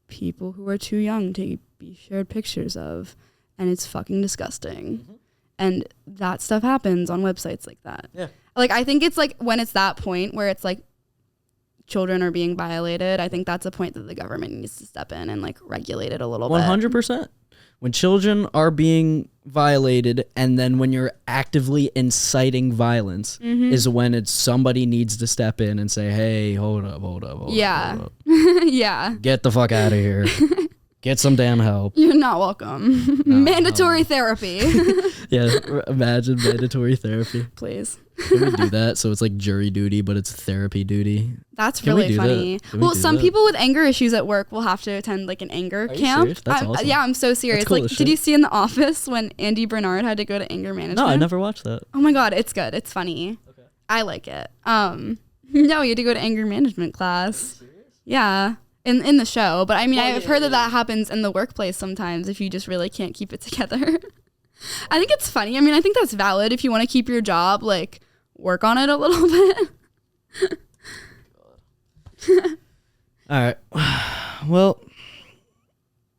S2: people who are too young to be shared pictures of. And it's fucking disgusting. Mm-hmm. And that stuff happens on websites like that.
S1: Yeah.
S2: Like, I think it's like when it's that point where it's like children are being violated, I think that's a point that the government needs to step in and like regulate it a little
S1: 100%. When children are being violated, and then when you're actively inciting violence, is when somebody needs to step in and say, hey, hold up.
S2: Yeah. Yeah.
S1: Get the fuck out of here. Get some damn help.
S2: You're not welcome. No, mandatory therapy.
S1: Yeah, imagine mandatory therapy.
S2: Please.
S1: Can we do that? So it's like jury duty, but it's therapy duty.
S2: That's really funny. Well, some people with anger issues at work will have to attend like an anger camp.
S1: Serious? That's awesome.
S2: Yeah, I'm so serious.
S1: Cool
S2: like, did you see in The Office when Andy Bernard had to go to anger management?
S1: No, I never watched that.
S2: Oh my God, it's good. It's funny. Okay. I like it. No, you had to go to anger management class. Yeah. In the show. But I mean, I've heard that happens in the workplace sometimes if you just really can't keep it together. I think it's funny. I mean, I think that's valid if you want to keep your job, like, work on it a little bit.
S1: All right. Well,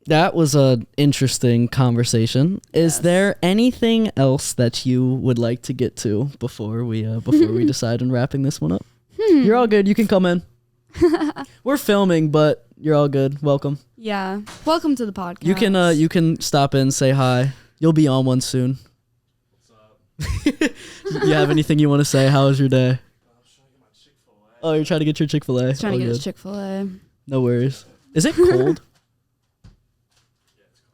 S1: that was an interesting conversation. Is there anything else that you would like to get to before we decide on wrapping this one up? You're all good. You can come in. We're filming, but you're all good. Welcome.
S2: Yeah. Welcome to the podcast.
S1: You can stop in, say hi. You'll be on one soon. You have anything you want to say? How was your day? Oh, you're trying to get your Chick-fil-A.
S2: He's trying to get his Chick-fil-A.
S1: No worries. Is it cold?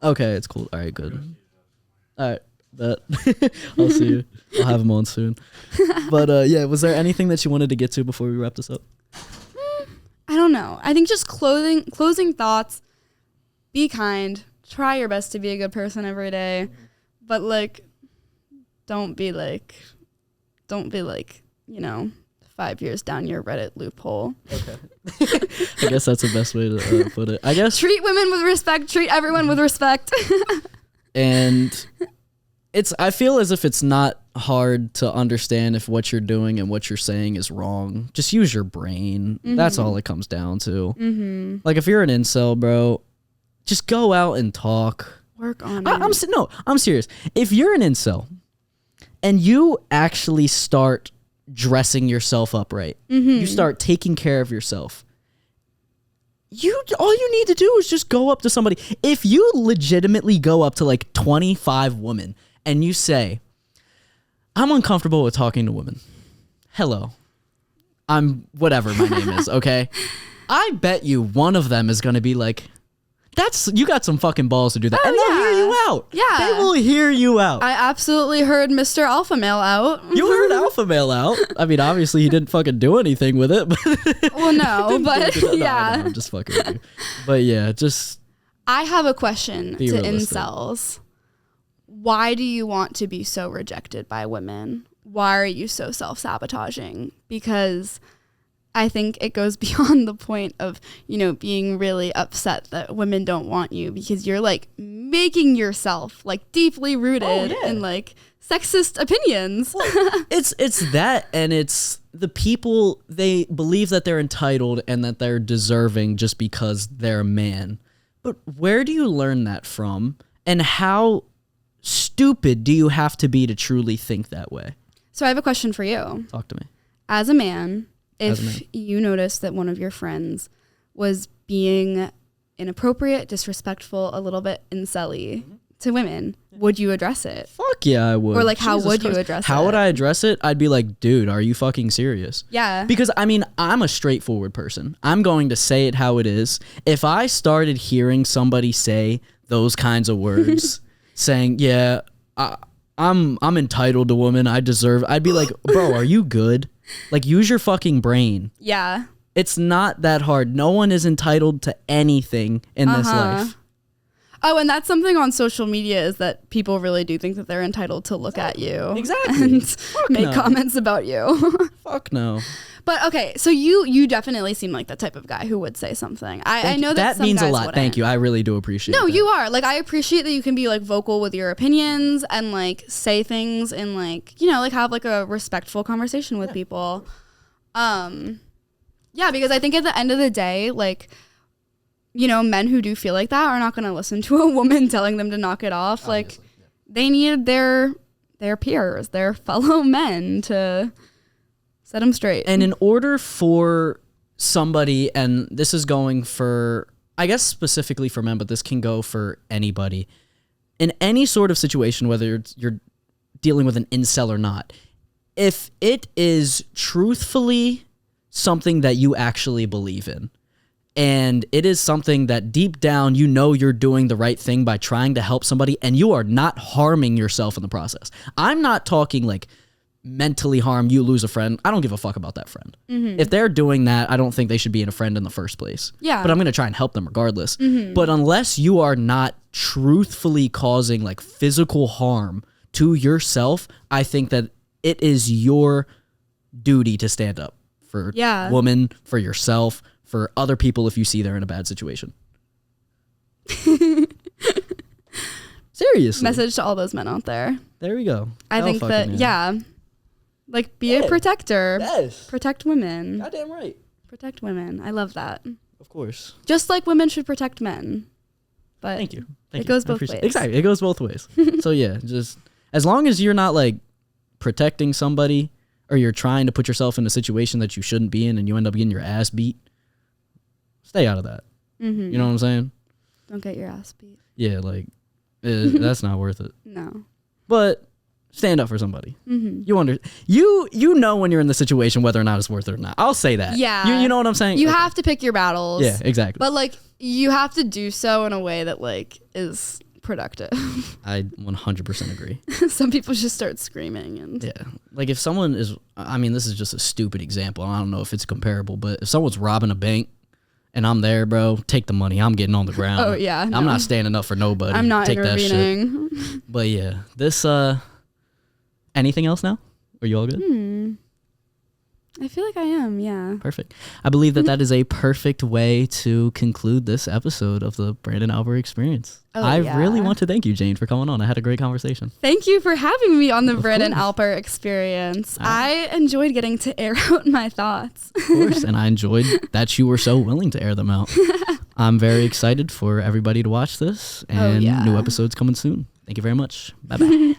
S1: Okay, it's cold. All right, good. All right, bet. I'll see you. I'll have him on soon. But yeah, was there anything that you wanted to get to before we wrap this up?
S2: I don't know. I think just closing thoughts. Be kind. Try your best to be a good person every day. But like, don't be like, you know, 5 years down your Reddit loophole.
S1: Okay. I guess that's the best way to put it. I guess
S2: treat women with respect. Treat everyone with respect.
S1: And I feel as if it's not hard to understand if what you're doing and what you're saying is wrong. Just use your brain. That's all it comes down to. Like, if you're an incel, bro, just go out and talk.
S2: Work on it.
S1: I'm serious. If you're an incel and you actually start dressing yourself up right, you start taking care of yourself, all you need to do is just go up to somebody. If you legitimately go up to like 25 women and you say, I'm uncomfortable with talking to women. Hello. I'm whatever my name is, okay? I bet you one of them is going to be like, you got some fucking balls to do that. And they'll hear you out.
S2: Yeah.
S1: They will hear you out.
S2: I absolutely heard Mr. Alpha Male out.
S1: You heard Alpha Male out. I mean, obviously he didn't fucking do anything with it. But
S2: well, no, but yeah.
S1: No, I'm just fucking with you. But yeah, just...
S2: I have a question to
S1: realistic.
S2: incels. Why do you want to be so rejected by women? Why are you so self-sabotaging? Because I think it goes beyond the point of, you know, being really upset that women don't want you, because you're like making yourself like deeply rooted in like sexist opinions.
S1: Well, it's that, and it's the people, they believe that they're entitled and that they're deserving just because they're a man. But where do you learn that from? And how stupid do you have to be to truly think that way?
S2: So I have a question for you.
S1: Talk to me.
S2: As a man, if you noticed that one of your friends was being inappropriate, disrespectful, a little bit incel-y to women, would you address it?
S1: Fuck yeah, I would.
S2: Or like, how
S1: Jesus
S2: would
S1: Christ.
S2: you address it?
S1: How would I address it? I'd be like, dude, are you fucking serious?
S2: Yeah.
S1: Because I mean, I'm a straightforward person. I'm going to say it how it is. If I started hearing somebody say those kinds of words, saying, yeah, I'm entitled to women, I deserve, I'd be like, bro, are you good? Like, use your fucking brain.
S2: Yeah.
S1: It's not that hard. No one is entitled to anything in this life.
S2: Oh, and that's something on social media, is that people really do think that they're entitled to look at you.
S1: Exactly.
S2: And make comments about you.
S1: Fuck no.
S2: But okay, so you definitely seem like the type of guy who would say something. I know that
S1: means
S2: some
S1: a
S2: guys
S1: lot.
S2: wouldn't.
S1: Thank you. I really do appreciate it.
S2: No, you are. Like, I appreciate that you can be like vocal with your opinions and like say things and like, you know, like have like a respectful conversation with people. Yeah, because I think at the end of the day, like, you know, men who do feel like that are not going to listen to a woman telling them to knock it off. Obviously, like, they need their peers, their fellow men to set them straight.
S1: And in order for somebody, and this is going for, I guess specifically for men, but this can go for anybody, in any sort of situation, whether you're dealing with an incel or not, if it is truthfully something that you actually believe in, and it is something that deep down you know you're doing the right thing by trying to help somebody, and you are not harming yourself in the process. I'm not talking like mentally harm, you lose a friend. I don't give a fuck about that friend. If they're doing that, I don't think they should be in a friend in the first place.
S2: Yeah.
S1: But I'm going to try and help them regardless. But unless you are not truthfully causing like physical harm to yourself, I think that it is your duty to stand up for women, for yourself, for other people if you see they're in a bad situation. Seriously.
S2: Message to all those men out there.
S1: There we go.
S2: I think that, like, be a protector.
S1: Yes.
S2: Protect women.
S1: Goddamn right.
S2: Protect women. I love that.
S1: Of course.
S2: Just like women should protect men. But
S1: Thank you.
S2: It goes both ways.
S1: Exactly. It goes both ways. So yeah, just as long as you're not like protecting somebody or you're trying to put yourself in a situation that you shouldn't be in and you end up getting your ass beat, stay out of that. You know what I'm saying?
S2: Don't get your ass beat.
S1: Yeah, like that's not worth it.
S2: No.
S1: But stand up for somebody. You know when you're in the situation whether or not it's worth it or not. I'll say that.
S2: Yeah.
S1: You know what I'm saying?
S2: You have to pick your battles.
S1: Yeah, exactly.
S2: But like you have to do so in a way that like is productive.
S1: I 100% agree.
S2: Some people just start screaming and
S1: yeah. Like if someone is, I mean, this is just a stupid example. I don't know if it's comparable, but if someone's robbing a bank and I'm there, bro, take the money. I'm getting on the ground.
S2: Oh yeah.
S1: I'm not standing up for nobody.
S2: I'm not
S1: take
S2: intervening.
S1: That shit. But yeah, this anything else now? Are you all good?
S2: I feel like I am, yeah.
S1: Perfect. I believe that is a perfect way to conclude this episode of the Brandon Alper Experience. I really want to thank you, Jane, for coming on. I had a great conversation.
S2: Thank you for having me on the Brandon Alper Experience. I enjoyed getting to air out my thoughts.
S1: Of course, and I enjoyed that you were so willing to air them out. I'm very excited for everybody to watch this, and new episodes coming soon. Thank you very much. Bye-bye.